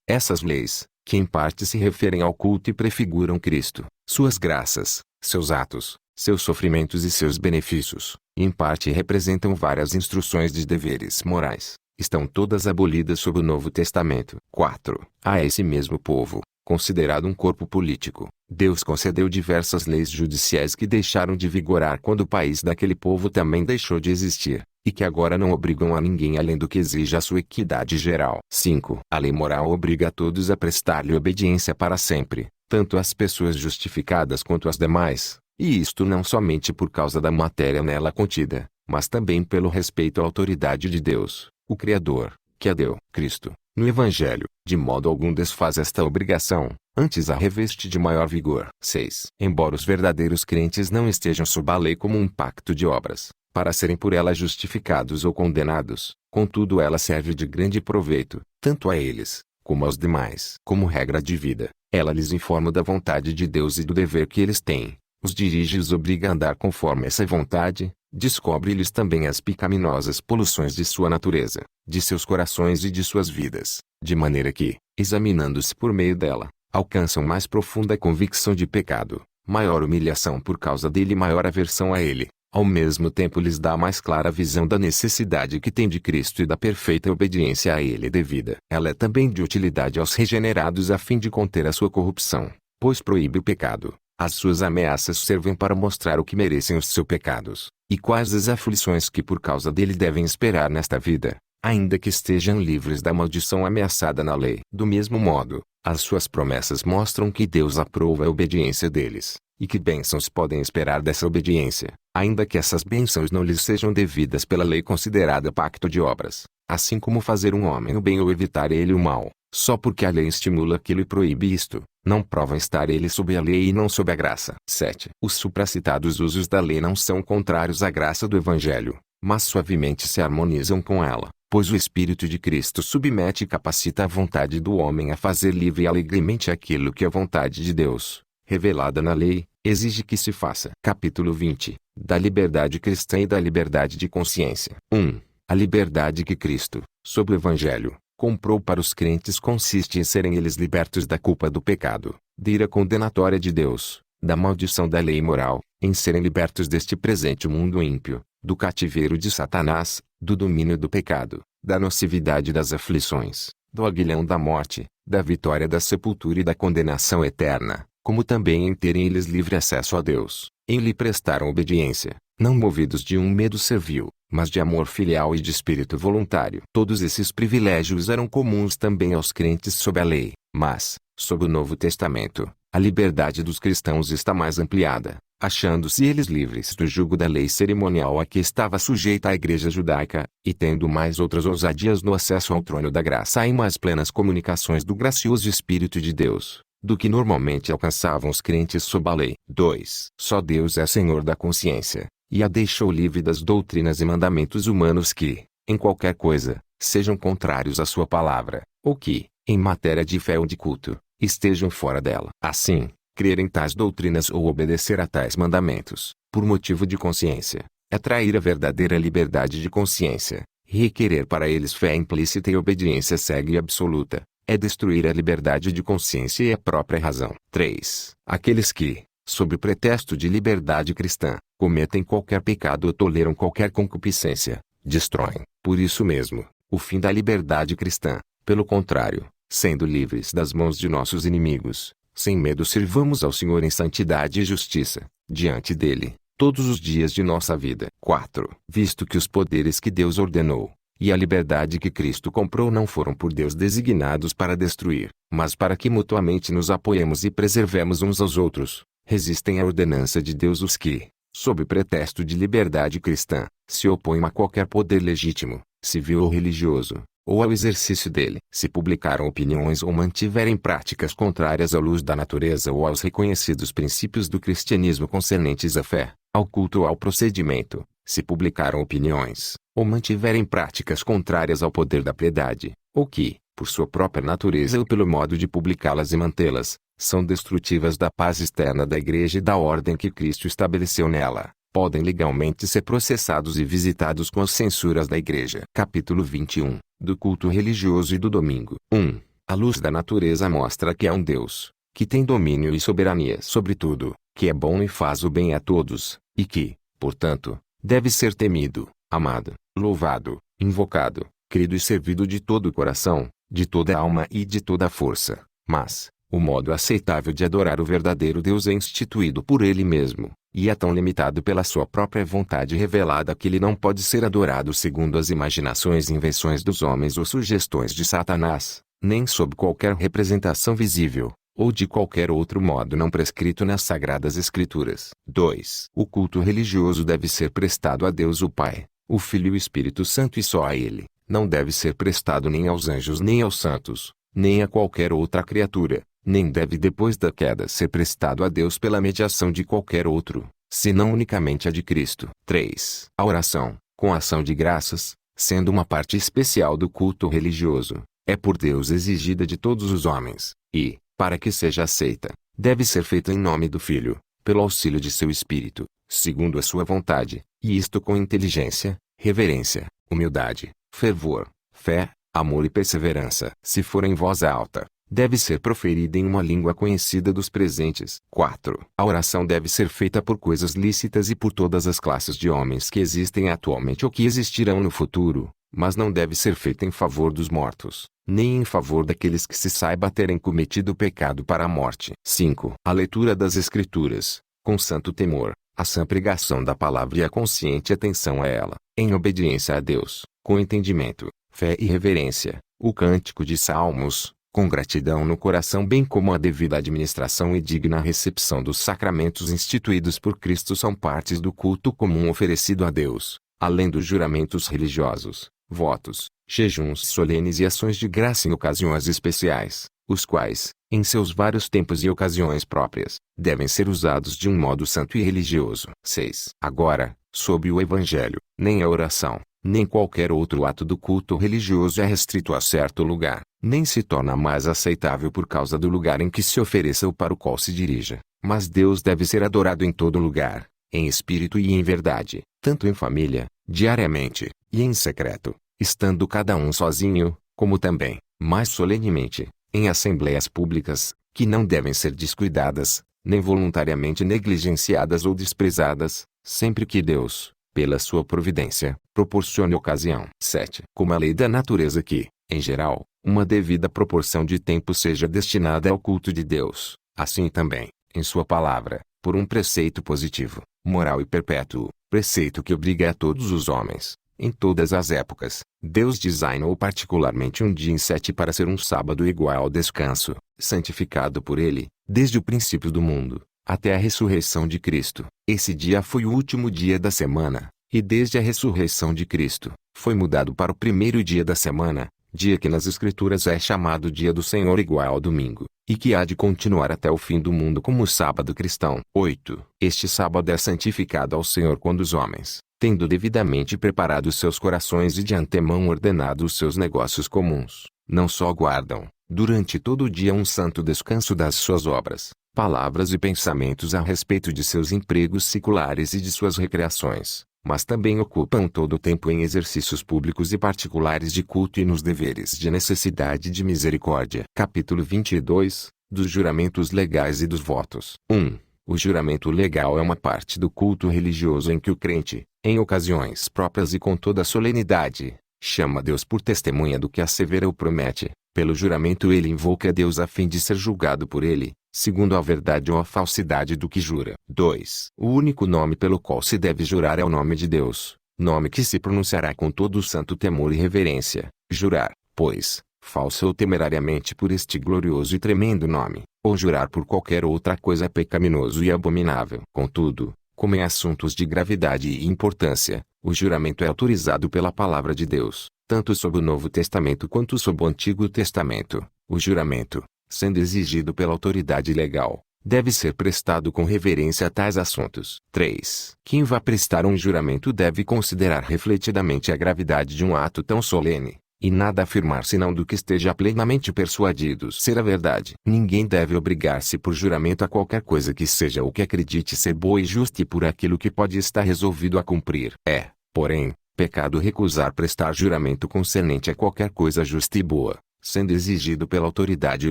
Essas leis, que em parte se referem ao culto e prefiguram Cristo, suas graças, seus atos, seus sofrimentos e seus benefícios, e em parte representam várias instruções de deveres morais, estão todas abolidas sob o Novo Testamento. 4. A esse mesmo povo, considerado um corpo político, Deus concedeu diversas leis judiciais que deixaram de vigorar quando o país daquele povo também deixou de existir, e que agora não obrigam a ninguém além do que exige a sua equidade geral. 5. A lei moral obriga a todos a prestar-lhe obediência para sempre, tanto as pessoas justificadas quanto as demais, e isto não somente por causa da matéria nela contida, mas também pelo respeito à autoridade de Deus, o Criador, que a deu, Cristo, no Evangelho, de modo algum desfaz esta obrigação, antes a reveste de maior vigor. 6. Embora os verdadeiros crentes não estejam sob a lei como um pacto de obras, para serem por ela justificados ou condenados, contudo ela serve de grande proveito, tanto a eles, como aos demais. Como regra de vida, ela lhes informa da vontade de Deus e do dever que eles têm, os dirige e os obriga a andar conforme essa vontade, descobre-lhes também as pecaminosas poluições de sua natureza, de seus corações e de suas vidas, de maneira que, examinando-se por meio dela, alcançam mais profunda convicção de pecado, maior humilhação por causa dele e maior aversão a ele. Ao mesmo tempo lhes dá mais clara visão da necessidade que tem de Cristo e da perfeita obediência a ele devida. Ela é também de utilidade aos regenerados a fim de conter a sua corrupção, pois proíbe o pecado. As suas ameaças servem para mostrar o que merecem os seus pecados, e quais as aflições que por causa dele devem esperar nesta vida, ainda que estejam livres da maldição ameaçada na lei. Do mesmo modo, as suas promessas mostram que Deus aprova a obediência deles, e que bênçãos podem esperar dessa obediência, ainda que essas bênçãos não lhes sejam devidas pela lei considerada pacto de obras, assim como fazer um homem o bem ou evitar ele o mal, só porque a lei estimula aquilo e proíbe isto, não provam estar ele sob a lei e não sob a graça. 7. Os supracitados usos da lei não são contrários à graça do Evangelho, mas suavemente se harmonizam com ela, pois o Espírito de Cristo submete e capacita a vontade do homem a fazer livre e alegremente aquilo que a vontade de Deus, revelada na lei, exige que se faça. Capítulo 20. Da liberdade cristã e da liberdade de consciência. 1. A liberdade que Cristo, sob o Evangelho, comprou para os crentes consiste em serem eles libertos da culpa do pecado, da ira condenatória de Deus, da maldição da lei moral, em serem libertos deste presente mundo ímpio, do cativeiro de Satanás, do domínio do pecado, da nocividade das aflições, do aguilhão da morte, da vitória da sepultura e da condenação eterna, como também em terem eles livre acesso a Deus, em lhe prestaram obediência, não movidos de um medo servil, mas de amor filial e de espírito voluntário. Todos esses privilégios eram comuns também aos crentes sob a lei, mas, sob o Novo Testamento, a liberdade dos cristãos está mais ampliada, achando-se eles livres do jugo da lei cerimonial a que estava sujeita a igreja judaica, e tendo mais outras ousadias no acesso ao trono da graça e mais plenas comunicações do gracioso Espírito de Deus, do que normalmente alcançavam os crentes sob a lei. 2. Só Deus é Senhor da consciência, e a deixou livre das doutrinas e mandamentos humanos que, em qualquer coisa, sejam contrários à sua palavra, ou que, em matéria de fé ou de culto, estejam fora dela. Assim, crer em tais doutrinas ou obedecer a tais mandamentos, por motivo de consciência, é trair a verdadeira liberdade de consciência, e requerer para eles fé implícita e obediência cega e absoluta, é destruir a liberdade de consciência e a própria razão. 3. Aqueles que, sob o pretexto de liberdade cristã, cometem qualquer pecado ou toleram qualquer concupiscência, destroem, por isso mesmo, o fim da liberdade cristã. Pelo contrário, sendo livres das mãos de nossos inimigos, sem medo sirvamos ao Senhor em santidade e justiça, diante dele, todos os dias de nossa vida. 4. Visto que os poderes que Deus ordenou, e a liberdade que Cristo comprou não foram por Deus designados para destruir, mas para que mutuamente nos apoiemos e preservemos uns aos outros, resistem à ordenança de Deus os que, sob pretexto de liberdade cristã, se opõem a qualquer poder legítimo, civil ou religioso, ou ao exercício dele. Se publicaram opiniões ou mantiverem práticas contrárias à luz da natureza ou aos reconhecidos princípios do cristianismo concernentes à fé, ao culto ou ao procedimento, se publicaram opiniões, ou mantiverem práticas contrárias ao poder da piedade, ou que, por sua própria natureza ou pelo modo de publicá-las e mantê-las, são destrutivas da paz externa da Igreja e da ordem que Cristo estabeleceu nela, podem legalmente ser processados e visitados com as censuras da Igreja. Capítulo 21. Do culto religioso e do domingo. 1. A luz da natureza mostra que há um Deus, que tem domínio e soberania sobre tudo, que é bom e faz o bem a todos, e que, portanto, deve ser temido, amado, louvado, invocado, crido e servido de todo o coração, de toda a alma e de toda a força. Mas, o modo aceitável de adorar o verdadeiro Deus é instituído por Ele mesmo, e é tão limitado pela sua própria vontade revelada que ele não pode ser adorado segundo as imaginações e invenções dos homens ou sugestões de Satanás, nem sob qualquer representação visível, ou de qualquer outro modo não prescrito nas Sagradas Escrituras. 2. O culto religioso deve ser prestado a Deus o Pai, o Filho e o Espírito Santo e só a Ele. Não deve ser prestado nem aos anjos nem aos santos, nem a qualquer outra criatura, nem deve depois da queda ser prestado a Deus pela mediação de qualquer outro, senão unicamente a de Cristo. 3. A oração, com ação de graças, sendo uma parte especial do culto religioso, é por Deus exigida de todos os homens, e, para que seja aceita, deve ser feita em nome do Filho, pelo auxílio de seu Espírito, segundo a sua vontade, e isto com inteligência, reverência, humildade, fervor, fé, amor e perseverança. Se for em voz alta, deve ser proferida em uma língua conhecida dos presentes. 4. A oração deve ser feita por coisas lícitas e por todas as classes de homens que existem atualmente ou que existirão no futuro, mas não deve ser feita em favor dos mortos, nem em favor daqueles que se saiba terem cometido pecado para a morte. 5. A leitura das Escrituras, com santo temor, a sã pregação da palavra e a consciente atenção a ela, em obediência a Deus, com entendimento, fé e reverência, o cântico de salmos, com gratidão no coração bem como a devida administração e digna recepção dos sacramentos instituídos por Cristo são partes do culto comum oferecido a Deus, além dos juramentos religiosos, votos, jejuns solenes e ações de graça em ocasiões especiais, os quais, em seus vários tempos e ocasiões próprias, devem ser usados de um modo santo e religioso. 6. Agora, sobre o Evangelho, nem a oração, nem qualquer outro ato do culto religioso é restrito a certo lugar, nem se torna mais aceitável por causa do lugar em que se ofereça ou para o qual se dirija, mas Deus deve ser adorado em todo lugar, em espírito e em verdade, tanto em família, diariamente, e em secreto, estando cada um sozinho, como também, mais solenemente, em assembleias públicas, que não devem ser descuidadas, nem voluntariamente negligenciadas ou desprezadas, sempre que Deus, pela sua providência, proporcione ocasião. 7. Como a lei da natureza que, em geral, uma devida proporção de tempo seja destinada ao culto de Deus, assim também, em sua palavra, por um preceito positivo, moral e perpétuo, preceito que obriga a todos os homens, em todas as épocas, Deus designou particularmente um dia em 7 para ser um sábado igual ao descanso, santificado por Ele, desde o princípio do mundo, até a ressurreição de Cristo. Esse dia foi o último dia da semana, e desde a ressurreição de Cristo, foi mudado para o primeiro dia da semana, dia que nas Escrituras é chamado dia do Senhor igual ao domingo, e que há de continuar até o fim do mundo como o sábado cristão. 8. Este sábado é santificado ao Senhor quando os homens, tendo devidamente preparado seus corações e de antemão ordenado os seus negócios comuns, não só guardam, durante todo o dia um santo descanso das suas obras, palavras e pensamentos a respeito de seus empregos seculares e de suas recreações, mas também ocupam todo o tempo em exercícios públicos e particulares de culto e nos deveres de necessidade e de misericórdia. Capítulo 22, dos juramentos legais e dos votos. 1. O juramento legal é uma parte do culto religioso em que o crente, em ocasiões próprias e com toda a solenidade, chama Deus por testemunha do que assevera ou promete. Pelo juramento ele invoca a Deus a fim de ser julgado por ele, segundo a verdade ou a falsidade do que jura. 2. O único nome pelo qual se deve jurar é o nome de Deus, nome que se pronunciará com todo o santo temor e reverência. Jurar, pois, falso ou temerariamente por este glorioso e tremendo nome, ou jurar por qualquer outra coisa é pecaminoso e abominável. Contudo, como em assuntos de gravidade e importância, o juramento é autorizado pela palavra de Deus, tanto sob o Novo Testamento quanto sob o Antigo Testamento. O juramento, sendo exigido pela autoridade legal, deve ser prestado com reverência a tais assuntos. 3. Quem vá prestar um juramento deve considerar refletidamente a gravidade de um ato tão solene, e nada afirmar senão do que esteja plenamente persuadido ser a verdade. Ninguém deve obrigar-se por juramento a qualquer coisa que seja o que acredite ser boa e justa e por aquilo que pode estar resolvido a cumprir. É, porém, pecado recusar prestar juramento concernente a qualquer coisa justa e boa, sendo exigido pela autoridade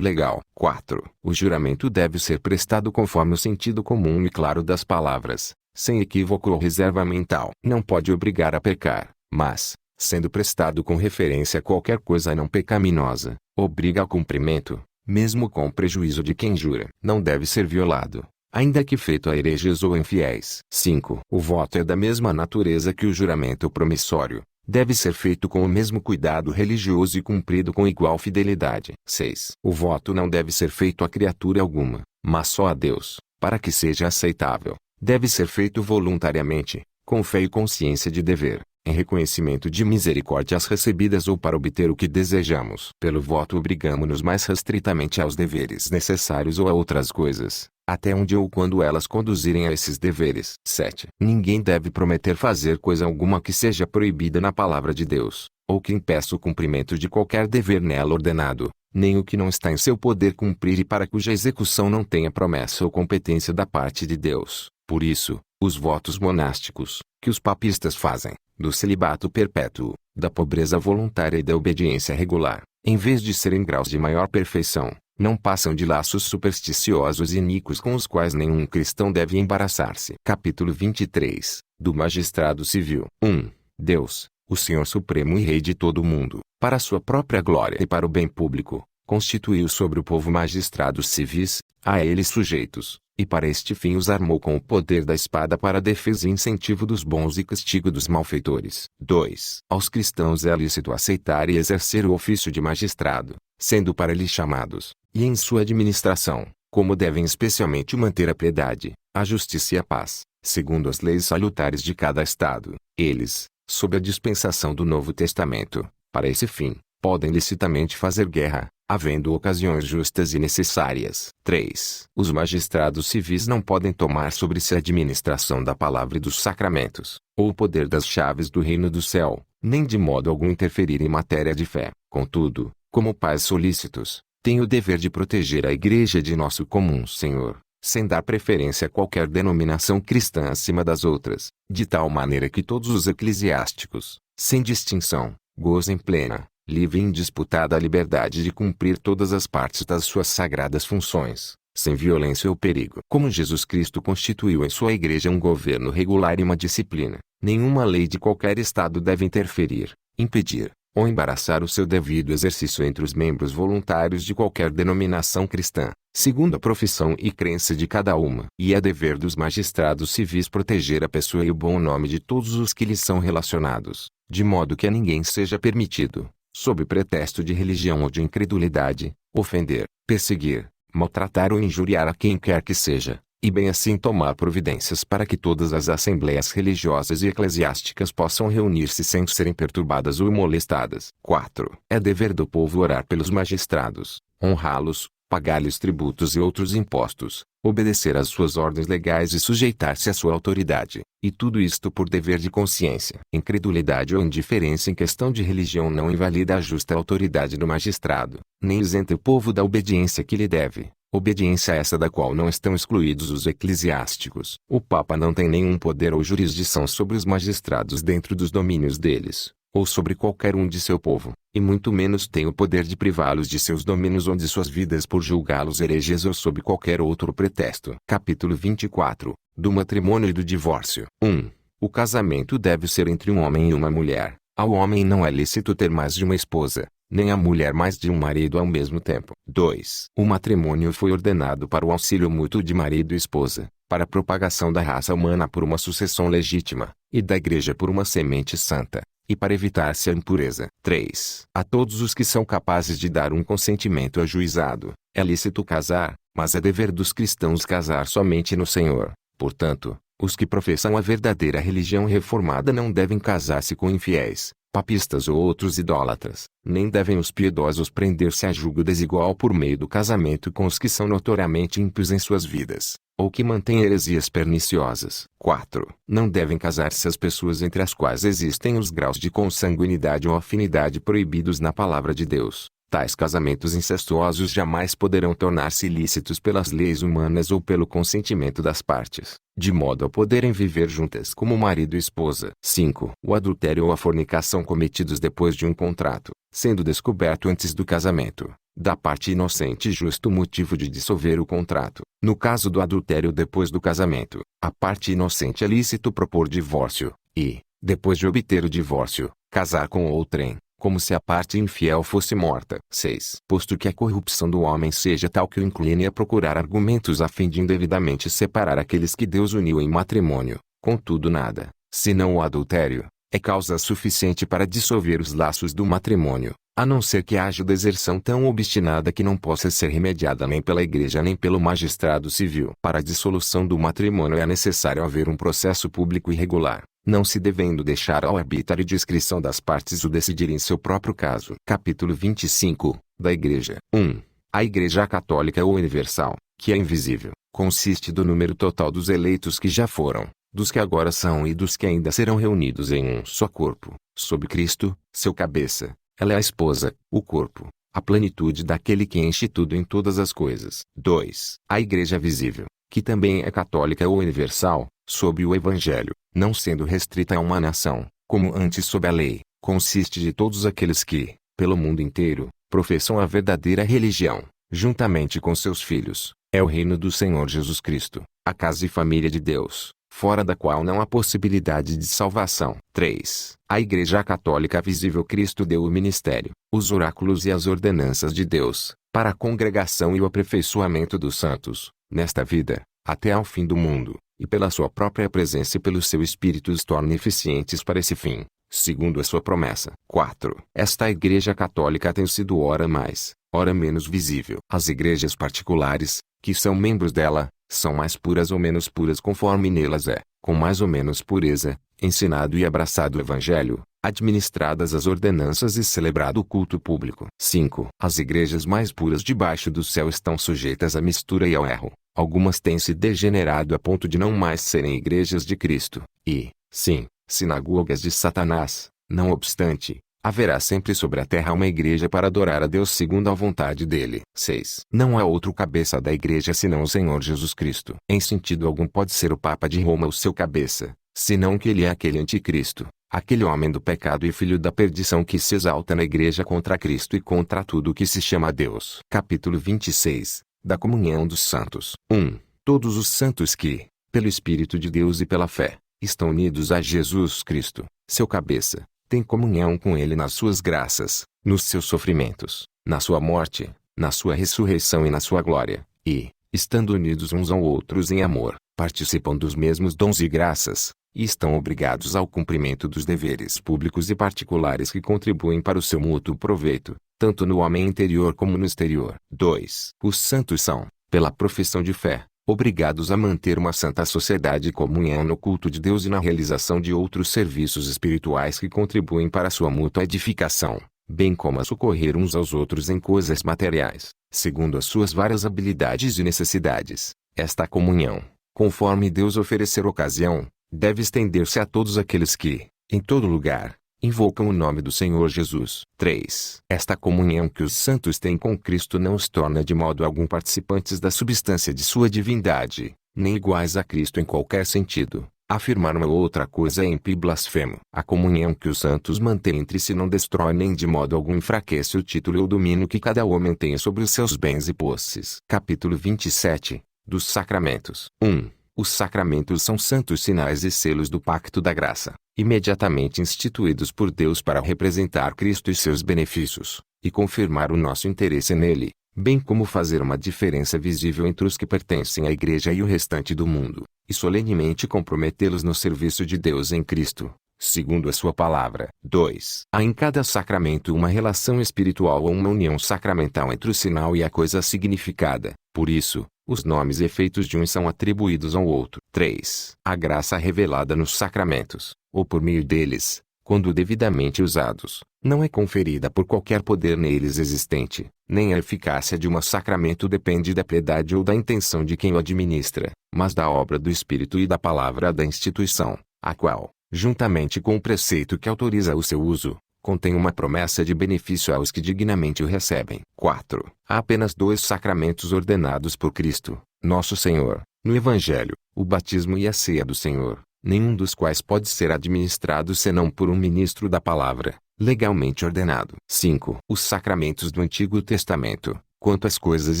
legal. 4. O juramento deve ser prestado conforme o sentido comum e claro das palavras, sem equívoco ou reserva mental. Não pode obrigar a pecar, mas, sendo prestado com referência a qualquer coisa não pecaminosa, obriga ao cumprimento, mesmo com o prejuízo de quem jura. Não deve ser violado, ainda que feito a hereges ou infiéis. 5. O voto é da mesma natureza que o juramento promissório. Deve ser feito com o mesmo cuidado religioso e cumprido com igual fidelidade. 6. O voto não deve ser feito a criatura alguma, mas só a Deus, para que seja aceitável. Deve ser feito voluntariamente, com fé e consciência de dever, em reconhecimento de misericórdias recebidas ou para obter o que desejamos. Pelo voto obrigamo-nos mais restritamente aos deveres necessários ou a outras coisas, até onde ou quando elas conduzirem a esses deveres. 7. Ninguém deve prometer fazer coisa alguma que seja proibida na palavra de Deus, ou que impeça o cumprimento de qualquer dever nela ordenado, nem o que não está em seu poder cumprir e para cuja execução não tenha promessa ou competência da parte de Deus. Por isso, os votos monásticos, que os papistas fazem, do celibato perpétuo, da pobreza voluntária e da obediência regular, em vez de serem graus de maior perfeição, não passam de laços supersticiosos e iníquos com os quais nenhum cristão deve embaraçar-se. Capítulo 23, do Magistrado Civil. 1. Deus, o Senhor Supremo e Rei de todo o mundo, para sua própria glória e para o bem público, constituiu sobre o povo magistrados civis, a eles sujeitos, e para este fim os armou com o poder da espada para a defesa e incentivo dos bons e castigo dos malfeitores. 2. Aos cristãos é lícito aceitar e exercer o ofício de magistrado, sendo para eles chamados, e em sua administração, como devem especialmente manter a piedade, a justiça e a paz, segundo as leis salutares de cada estado. Eles, sob a dispensação do Novo Testamento, para esse fim, podem licitamente fazer guerra, havendo ocasiões justas e necessárias. 3. Os magistrados civis não podem tomar sobre si a administração da palavra e dos sacramentos, ou o poder das chaves do reino do céu, nem de modo algum interferir em matéria de fé. Contudo, como pais solícitos, têm o dever de proteger a Igreja de nosso comum Senhor, sem dar preferência a qualquer denominação cristã acima das outras, de tal maneira que todos os eclesiásticos, sem distinção, gozem plena, livre e indisputada liberdade de cumprir todas as partes das suas sagradas funções, sem violência ou perigo. Como Jesus Cristo constituiu em sua Igreja um governo regular e uma disciplina, nenhuma lei de qualquer estado deve interferir, impedir, ou embaraçar o seu devido exercício entre os membros voluntários de qualquer denominação cristã, segundo a profissão e crença de cada uma. E é dever dos magistrados civis proteger a pessoa e o bom nome de todos os que lhes são relacionados, de modo que a ninguém seja permitido, sob pretexto de religião ou de incredulidade, ofender, perseguir, maltratar ou injuriar a quem quer que seja, e bem assim tomar providências para que todas as assembleias religiosas e eclesiásticas possam reunir-se sem serem perturbadas ou molestadas. 4. É dever do povo orar pelos magistrados, honrá-los, pagar-lhes tributos e outros impostos, obedecer às suas ordens legais e sujeitar-se à sua autoridade, e tudo isto por dever de consciência. Incredulidade ou indiferença em questão de religião não invalida a justa autoridade do magistrado, nem isenta o povo da obediência que lhe deve, obediência essa da qual não estão excluídos os eclesiásticos. O Papa não tem nenhum poder ou jurisdição sobre os magistrados dentro dos domínios deles, ou sobre qualquer um de seu povo, e muito menos tem o poder de privá-los de seus domínios ou de suas vidas por julgá-los hereges ou sob qualquer outro pretexto. Capítulo 24, do matrimônio e do divórcio. 1. O casamento deve ser entre um homem e uma mulher. Ao homem não é lícito ter mais de uma esposa, nem à mulher mais de um marido ao mesmo tempo. 2. O matrimônio foi ordenado para o auxílio mútuo de marido e esposa, para a propagação da raça humana por uma sucessão legítima, e da Igreja por uma semente santa, e para evitar-se a impureza. 3. A todos os que são capazes de dar um consentimento ajuizado, é lícito casar, mas é dever dos cristãos casar somente no Senhor. Portanto, os que professam a verdadeira religião reformada não devem casar-se com infiéis, papistas ou outros idólatras, nem devem os piedosos prender-se a julgo desigual por meio do casamento com os que são notoriamente ímpios em suas vidas, ou que mantêm heresias perniciosas. 4. Não devem casar-se as pessoas entre as quais existem os graus de consanguinidade ou afinidade proibidos na palavra de Deus. Tais casamentos incestuosos jamais poderão tornar-se ilícitos pelas leis humanas ou pelo consentimento das partes, de modo a poderem viver juntas como marido e esposa. 5. O adultério ou a fornicação cometidos depois de um contrato, sendo descoberto antes do casamento, da parte inocente justo motivo de dissolver o contrato. No caso do adultério depois do casamento, a parte inocente é lícito propor divórcio, e, depois de obter o divórcio, casar com outrem, como se a parte infiel fosse morta. 6. Posto que a corrupção do homem seja tal que o incline a procurar argumentos a fim de indevidamente separar aqueles que Deus uniu em matrimônio, contudo nada, senão o adultério, é causa suficiente para dissolver os laços do matrimônio, a não ser que haja deserção tão obstinada que não possa ser remediada nem pela igreja nem pelo magistrado civil. Para a dissolução do matrimônio é necessário haver um processo público e regular, não se devendo deixar ao arbítrio e discrição das partes o decidir em seu próprio caso. Capítulo 25, da Igreja. 1. A Igreja Católica ou Universal, que é invisível, consiste do número total dos eleitos que já foram, dos que agora são e dos que ainda serão reunidos em um só corpo, sob Cristo, seu cabeça. Ela é a esposa, o corpo, a plenitude daquele que enche tudo em todas as coisas. 2. A Igreja Visível, que também é católica ou universal, sob o Evangelho, não sendo restrita a uma nação, como antes sob a lei, consiste de todos aqueles que, pelo mundo inteiro, professam a verdadeira religião, juntamente com seus filhos. É o reino do Senhor Jesus Cristo, a casa e família de Deus, fora da qual não há possibilidade de salvação. 3. A Igreja Católica Visível. Cristo deu o ministério, os oráculos e as ordenanças de Deus, para a congregação e o aperfeiçoamento dos santos, nesta vida, até ao fim do mundo, e pela sua própria presença e pelo seu Espírito os torna eficientes para esse fim, segundo a sua promessa. 4. Esta Igreja Católica tem sido ora mais, ora menos visível. As igrejas particulares, que são membros dela, são mais puras ou menos puras conforme nelas é, com mais ou menos pureza, ensinado e abraçado o Evangelho, administradas as ordenanças e celebrado o culto público. 5. As igrejas mais puras debaixo do céu estão sujeitas à mistura e ao erro. Algumas têm se degenerado a ponto de não mais serem igrejas de Cristo, e, sim, sinagogas de Satanás. Não obstante, haverá sempre sobre a terra uma igreja para adorar a Deus segundo a vontade dele. 6. Não há outro cabeça da igreja senão o Senhor Jesus Cristo. Em sentido algum pode ser o Papa de Roma o seu cabeça, senão que ele é aquele anticristo, aquele homem do pecado e filho da perdição que se exalta na igreja contra Cristo e contra tudo o que se chama Deus. Capítulo 26, da comunhão dos santos. 1. Todos os santos que, pelo Espírito de Deus e pela fé, estão unidos a Jesus Cristo, seu cabeça, têm comunhão com ele nas suas graças, nos seus sofrimentos, na sua morte, na sua ressurreição e na sua glória, e, estando unidos uns aos outros em amor, participam dos mesmos dons e graças, e estão obrigados ao cumprimento dos deveres públicos e particulares que contribuem para o seu mútuo proveito, tanto no homem interior como no exterior. 2. Os santos são, pela profissão de fé, obrigados a manter uma santa sociedade e comunhão no culto de Deus e na realização de outros serviços espirituais que contribuem para a sua mútua edificação, bem como a socorrer uns aos outros em coisas materiais, segundo as suas várias habilidades e necessidades. Esta comunhão, conforme Deus oferecer ocasião, deve estender-se a todos aqueles que, em todo lugar, invocam o nome do Senhor Jesus. 3. Esta comunhão que os santos têm com Cristo não os torna de modo algum participantes da substância de sua divindade, nem iguais a Cristo em qualquer sentido. Afirmar uma ou outra coisa é ímpio e blasfemo. A comunhão que os santos mantêm entre si não destrói nem de modo algum enfraquece o título e o domínio que cada homem tenha sobre os seus bens e posses. Capítulo 27, dos Sacramentos. 1. Os sacramentos são santos sinais e selos do pacto da graça, imediatamente instituídos por Deus para representar Cristo e seus benefícios, e confirmar o nosso interesse nele, bem como fazer uma diferença visível entre os que pertencem à Igreja e o restante do mundo, e solenemente comprometê-los no serviço de Deus em Cristo, segundo a sua palavra. 2. Há em cada sacramento uma relação espiritual ou uma união sacramental entre o sinal e a coisa significada. Por isso, os nomes e efeitos de um são atribuídos ao outro. 3. A graça revelada nos sacramentos, ou por meio deles, quando devidamente usados, não é conferida por qualquer poder neles existente, nem a eficácia de um sacramento depende da piedade ou da intenção de quem o administra, mas da obra do Espírito e da palavra da instituição, a qual, juntamente com o preceito que autoriza o seu uso, contém uma promessa de benefício aos que dignamente o recebem. 4. Há apenas 2 sacramentos ordenados por Cristo, nosso Senhor, no Evangelho, o batismo e a ceia do Senhor, nenhum dos quais pode ser administrado senão por um ministro da palavra, legalmente ordenado. 5. Os sacramentos do Antigo Testamento, quanto às coisas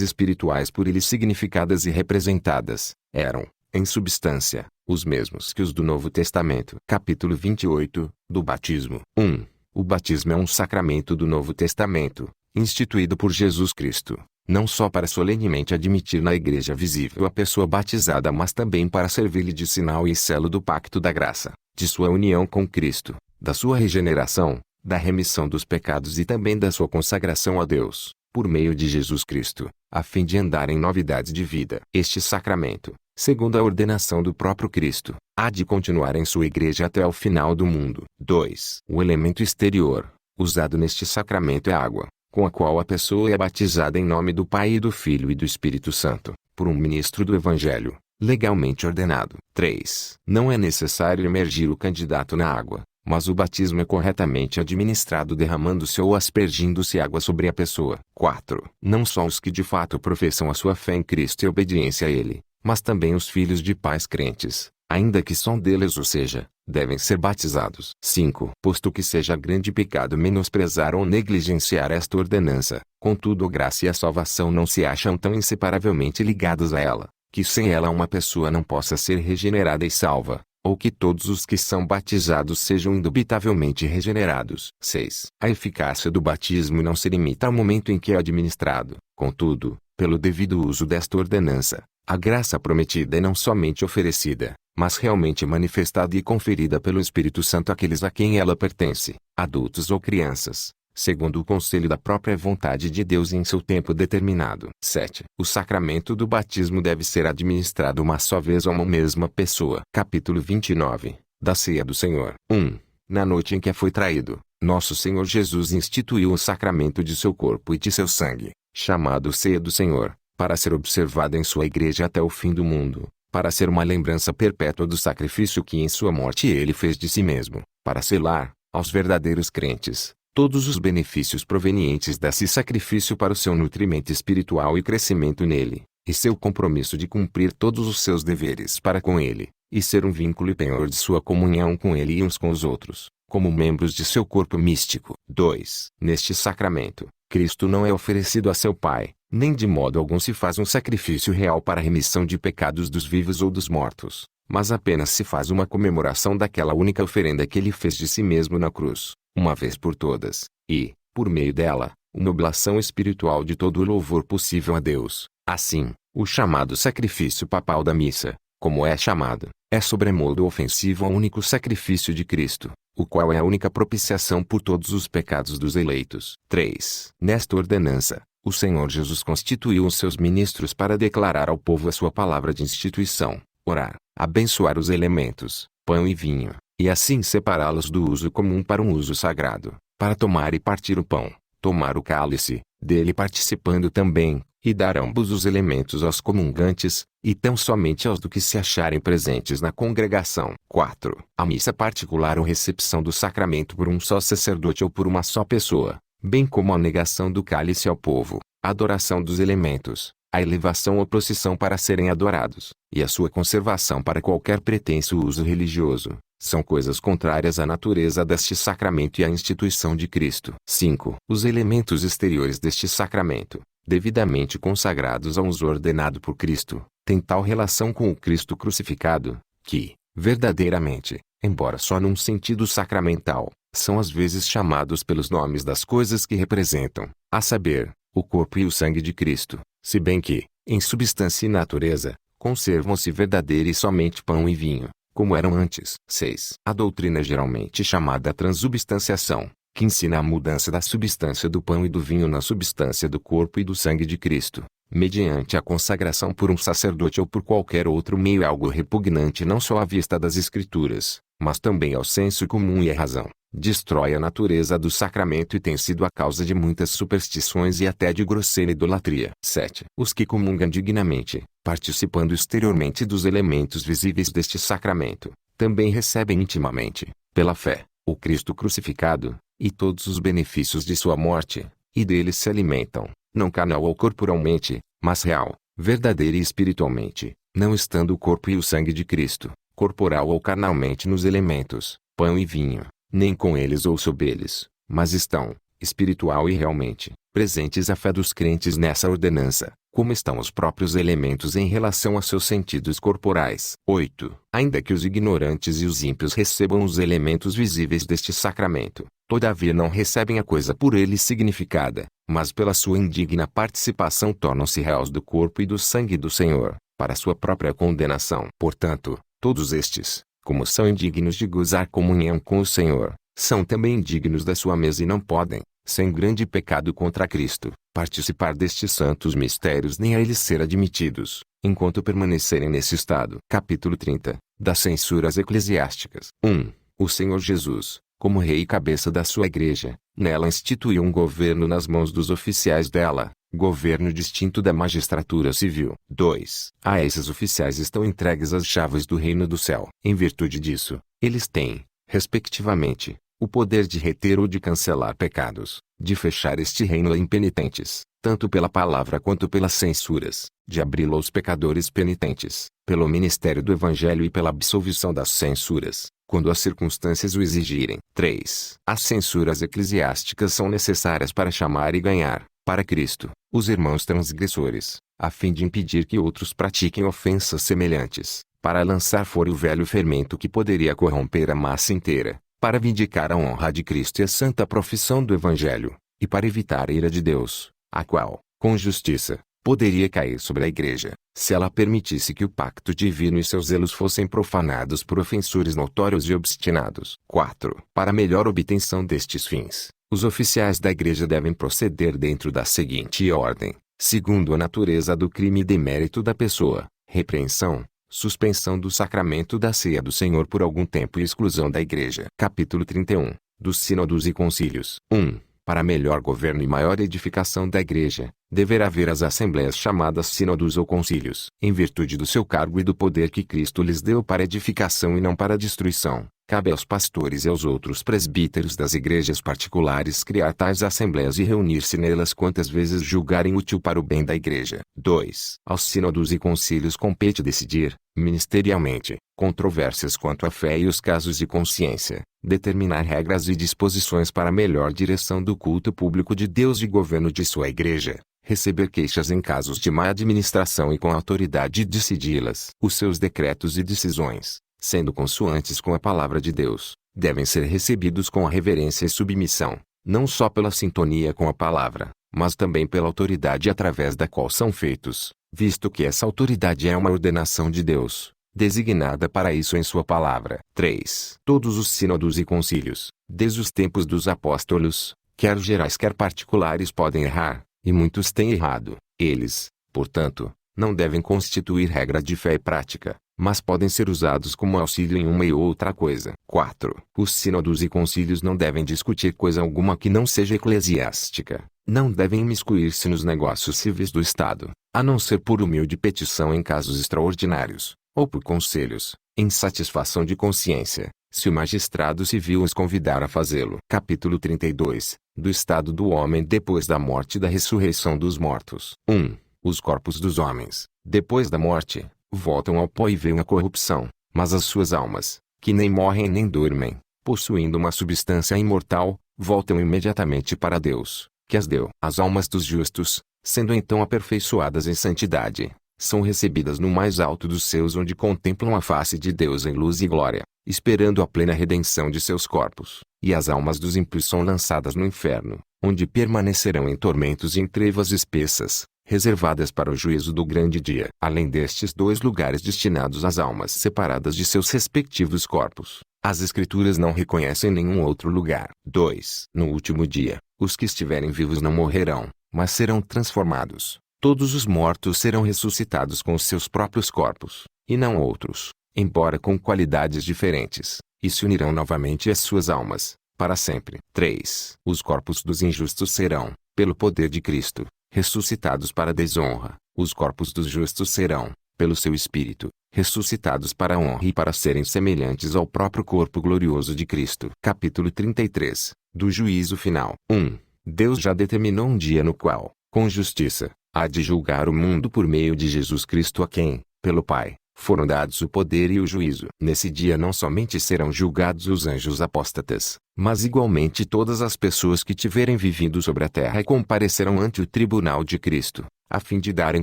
espirituais por ele significadas e representadas, eram, em substância, os mesmos que os do Novo Testamento. Capítulo 28, do batismo. 1. O batismo é um sacramento do Novo Testamento, instituído por Jesus Cristo, não só para solenemente admitir na igreja visível a pessoa batizada, mas também para servir-lhe de sinal e selo do pacto da graça, de sua união com Cristo, da sua regeneração, da remissão dos pecados e também da sua consagração a Deus, por meio de Jesus Cristo, a fim de andar em novidades de vida. Este sacramento, segundo a ordenação do próprio Cristo, há de continuar em sua igreja até o final do mundo. 2. O elemento exterior, usado neste sacramento é a água, com a qual a pessoa é batizada em nome do Pai e do Filho e do Espírito Santo, por um ministro do Evangelho, legalmente ordenado. 3. Não é necessário imergir o candidato na água, mas o batismo é corretamente administrado derramando-se ou aspergindo-se água sobre a pessoa. 4. Não só os que de fato professam a sua fé em Cristo e obediência a Ele, mas também os filhos de pais crentes, ainda que são deles ou seja, devem ser batizados. 5. Posto que seja grande pecado menosprezar ou negligenciar esta ordenança, contudo a graça e a salvação não se acham tão inseparavelmente ligadas a ela, que sem ela uma pessoa não possa ser regenerada e salva, ou que todos os que são batizados sejam indubitavelmente regenerados. 6. A eficácia do batismo não se limita ao momento em que é administrado, contudo, pelo devido uso desta ordenança, a graça prometida é não somente oferecida, mas realmente manifestada e conferida pelo Espírito Santo àqueles a quem ela pertence, adultos ou crianças, segundo o conselho da própria vontade de Deus em seu tempo determinado. 7. O sacramento do batismo deve ser administrado uma só vez a uma mesma pessoa. Capítulo 29, da ceia do Senhor. 1. Na noite em que foi traído, nosso Senhor Jesus instituiu o sacramento de seu corpo e de seu sangue, chamado ceia do Senhor, para ser observada em sua igreja até o fim do mundo, para ser uma lembrança perpétua do sacrifício que em sua morte ele fez de si mesmo, para selar, aos verdadeiros crentes, todos os benefícios provenientes desse sacrifício para o seu nutrimento espiritual e crescimento nele, e seu compromisso de cumprir todos os seus deveres para com ele, e ser um vínculo e penhor de sua comunhão com ele e uns com os outros, como membros de seu corpo místico. 2. Neste sacramento, Cristo não é oferecido a seu Pai, nem de modo algum se faz um sacrifício real para a remissão de pecados dos vivos ou dos mortos, mas apenas se faz uma comemoração daquela única oferenda que ele fez de si mesmo na cruz, uma vez por todas, e, por meio dela, uma oblação espiritual de todo o louvor possível a Deus. Assim, o chamado sacrifício papal da missa, como é chamado, é sobremodo ofensivo ao único sacrifício de Cristo, o qual é a única propiciação por todos os pecados dos eleitos. 3. Nesta ordenança, o Senhor Jesus constituiu os seus ministros para declarar ao povo a sua palavra de instituição, orar, abençoar os elementos, pão e vinho, e assim separá-los do uso comum para um uso sagrado, para tomar e partir o pão, tomar o cálice, dele participando também, e dar ambos os elementos aos comungantes, e tão somente aos do que se acharem presentes na congregação. 4. A missa particular ou recepção do sacramento por um só sacerdote ou por uma só pessoa, bem como a negação do cálice ao povo, a adoração dos elementos, a elevação ou procissão para serem adorados, e a sua conservação para qualquer pretenso uso religioso, são coisas contrárias à natureza deste sacramento e à instituição de Cristo. 5. Os elementos exteriores deste sacramento, devidamente consagrados a um uso ordenado por Cristo, têm tal relação com o Cristo crucificado, que, verdadeiramente, embora só num sentido sacramental, são às vezes chamados pelos nomes das coisas que representam, a saber, o corpo e o sangue de Cristo, se bem que, em substância e natureza, conservam-se verdadeiro e somente pão e vinho, como eram antes. 6. A doutrina geralmente chamada transubstanciação, que ensina a mudança da substância do pão e do vinho na substância do corpo e do sangue de Cristo, mediante a consagração por um sacerdote ou por qualquer outro meio, é algo repugnante não só à vista das Escrituras, mas também ao senso comum e à razão. destrói a natureza do sacramento e tem sido a causa de muitas superstições e até de grosseira idolatria. 7. Os que comungam dignamente, participando exteriormente dos elementos visíveis deste sacramento, também recebem intimamente, pela fé, o Cristo crucificado, e todos os benefícios de sua morte, e deles se alimentam, não carnal ou corporalmente, mas real, verdadeira e espiritualmente, não estando o corpo e o sangue de Cristo, corporal ou carnalmente nos elementos, pão e vinho, nem com eles ou sob eles, mas estão, espiritual e realmente, presentes a fé dos crentes nessa ordenança, como estão os próprios elementos em relação a seus sentidos corporais. 8. Ainda que os ignorantes e os ímpios recebam os elementos visíveis deste sacramento, todavia não recebem a coisa por ele significada, mas pela sua indigna participação tornam-se réus do corpo e do sangue do Senhor, para sua própria condenação. Portanto, todos estes, como são indignos de gozar comunhão com o Senhor, são também indignos da sua mesa e não podem, sem grande pecado contra Cristo, participar destes santos mistérios nem a eles ser admitidos, enquanto permanecerem nesse estado. Capítulo 30. Das censuras eclesiásticas. 1. O Senhor Jesus, como rei e cabeça da sua igreja, nela instituiu um governo nas mãos dos oficiais dela, governo distinto da magistratura civil. 2. A esses oficiais estão entregues as chaves do reino do céu. Em virtude disso, eles têm, respectivamente, o poder de reter ou de cancelar pecados, de fechar este reino a impenitentes, tanto pela palavra quanto pelas censuras, de abri-lo aos pecadores penitentes, pelo ministério do Evangelho e pela absolvição das censuras, quando as circunstâncias o exigirem. 3. As censuras eclesiásticas são necessárias para chamar e ganhar, para Cristo, os irmãos transgressores, a fim de impedir que outros pratiquem ofensas semelhantes, para lançar fora o velho fermento que poderia corromper a massa inteira, para vindicar a honra de Cristo e a santa profissão do Evangelho, e para evitar a ira de Deus, a qual, com justiça, poderia cair sobre a Igreja, se ela permitisse que o pacto divino e seus zelos fossem profanados por ofensores notórios e obstinados. 4. Para melhor obtenção destes fins, os oficiais da Igreja devem proceder dentro da seguinte ordem, segundo a natureza do crime e demérito da pessoa: repreensão, suspensão do sacramento da ceia do Senhor por algum tempo e exclusão da Igreja. Capítulo 31. Dos sínodos e concílios. 1. Para melhor governo e maior edificação da Igreja, deverá haver as assembleias chamadas sínodos ou concílios. Em virtude do seu cargo e do poder que Cristo lhes deu para edificação e não para destruição, cabe aos pastores e aos outros presbíteros das igrejas particulares criar tais assembleias e reunir-se nelas quantas vezes julgarem útil para o bem da Igreja. 2. Aos sínodos e concílios compete decidir, ministerialmente, controvérsias quanto à fé e os casos de consciência, determinar regras e disposições para a melhor direção do culto público de Deus e governo de sua Igreja, receber queixas em casos de má administração e com autoridade decidi-las. Os seus decretos e decisões, sendo consoantes com a palavra de Deus, devem ser recebidos com a reverência e submissão, não só pela sintonia com a palavra, mas também pela autoridade através da qual são feitos, visto que essa autoridade é uma ordenação de Deus, designada para isso em sua palavra. 3. Todos os sínodos e concílios, desde os tempos dos apóstolos, quer gerais quer particulares podem errar, e muitos têm errado. Eles, portanto, não devem constituir regra de fé e prática, mas podem ser usados como auxílio em uma e outra coisa. 4. Os sínodos e concílios não devem discutir coisa alguma que não seja eclesiástica, não devem imiscuir-se nos negócios civis do Estado, a não ser por humilde petição em casos extraordinários, ou por conselhos, em satisfação de consciência, se o magistrado civil os convidar a fazê-lo. Capítulo 32. Do estado do homem depois da morte e da ressurreição dos mortos. 1. Os corpos dos homens, depois da morte, voltam ao pó e veem a corrupção, mas as suas almas, que nem morrem nem dormem, possuindo uma substância imortal, voltam imediatamente para Deus, que as deu. As almas dos justos, sendo então aperfeiçoadas em santidade, são recebidas no mais alto dos céus onde contemplam a face de Deus em luz e glória, esperando a plena redenção de seus corpos. E as almas dos ímpios são lançadas no inferno, onde permanecerão em tormentos e em trevas espessas, reservadas para o juízo do grande dia. Além destes dois lugares destinados às almas separadas de seus respectivos corpos, as Escrituras não reconhecem nenhum outro lugar. 2. No último dia, os que estiverem vivos não morrerão, mas serão transformados. Todos os mortos serão ressuscitados com os seus próprios corpos, e não outros, embora com qualidades diferentes, e se unirão novamente às suas almas, para sempre. 3. Os corpos dos injustos serão, pelo poder de Cristo, ressuscitados para a desonra. Os corpos dos justos serão, pelo seu Espírito, ressuscitados para a honra e para serem semelhantes ao próprio corpo glorioso de Cristo. Capítulo 33. Do juízo final. 1. Deus já determinou um dia no qual, com justiça, há de julgar o mundo por meio de Jesus Cristo, a quem, pelo Pai, foram dados o poder e o juízo. Nesse dia não somente serão julgados os anjos apóstatas, mas igualmente todas as pessoas que tiverem vivido sobre a terra e comparecerão ante o tribunal de Cristo, a fim de darem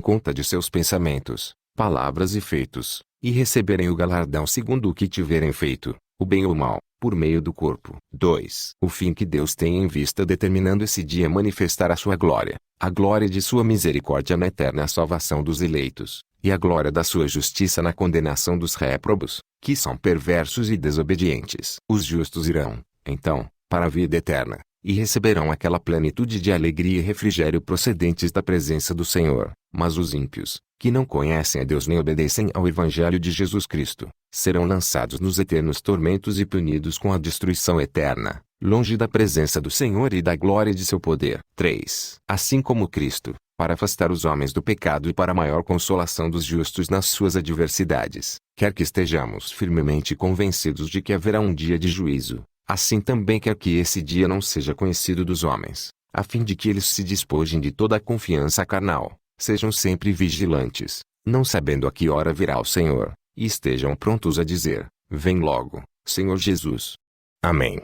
conta de seus pensamentos, palavras e feitos, e receberem o galardão segundo o que tiverem feito, o bem ou o mal, por meio do corpo. 2. O fim que Deus tem em vista determinando esse dia é manifestar a sua glória, a glória de sua misericórdia na eterna salvação dos eleitos, e a glória da sua justiça na condenação dos réprobos, que são perversos e desobedientes. Os justos irão, então, para a vida eterna, e receberão aquela plenitude de alegria e refrigério procedentes da presença do Senhor. Mas os ímpios, que não conhecem a Deus nem obedecem ao Evangelho de Jesus Cristo, serão lançados nos eternos tormentos e punidos com a destruição eterna, longe da presença do Senhor e da glória de seu poder. 3. Assim como Cristo, para afastar os homens do pecado e para a maior consolação dos justos nas suas adversidades, quer que estejamos firmemente convencidos de que haverá um dia de juízo, assim também quer que esse dia não seja conhecido dos homens, a fim de que eles se despojem de toda a confiança carnal, sejam sempre vigilantes, não sabendo a que hora virá o Senhor, e estejam prontos a dizer: vem logo, Senhor Jesus. Amém.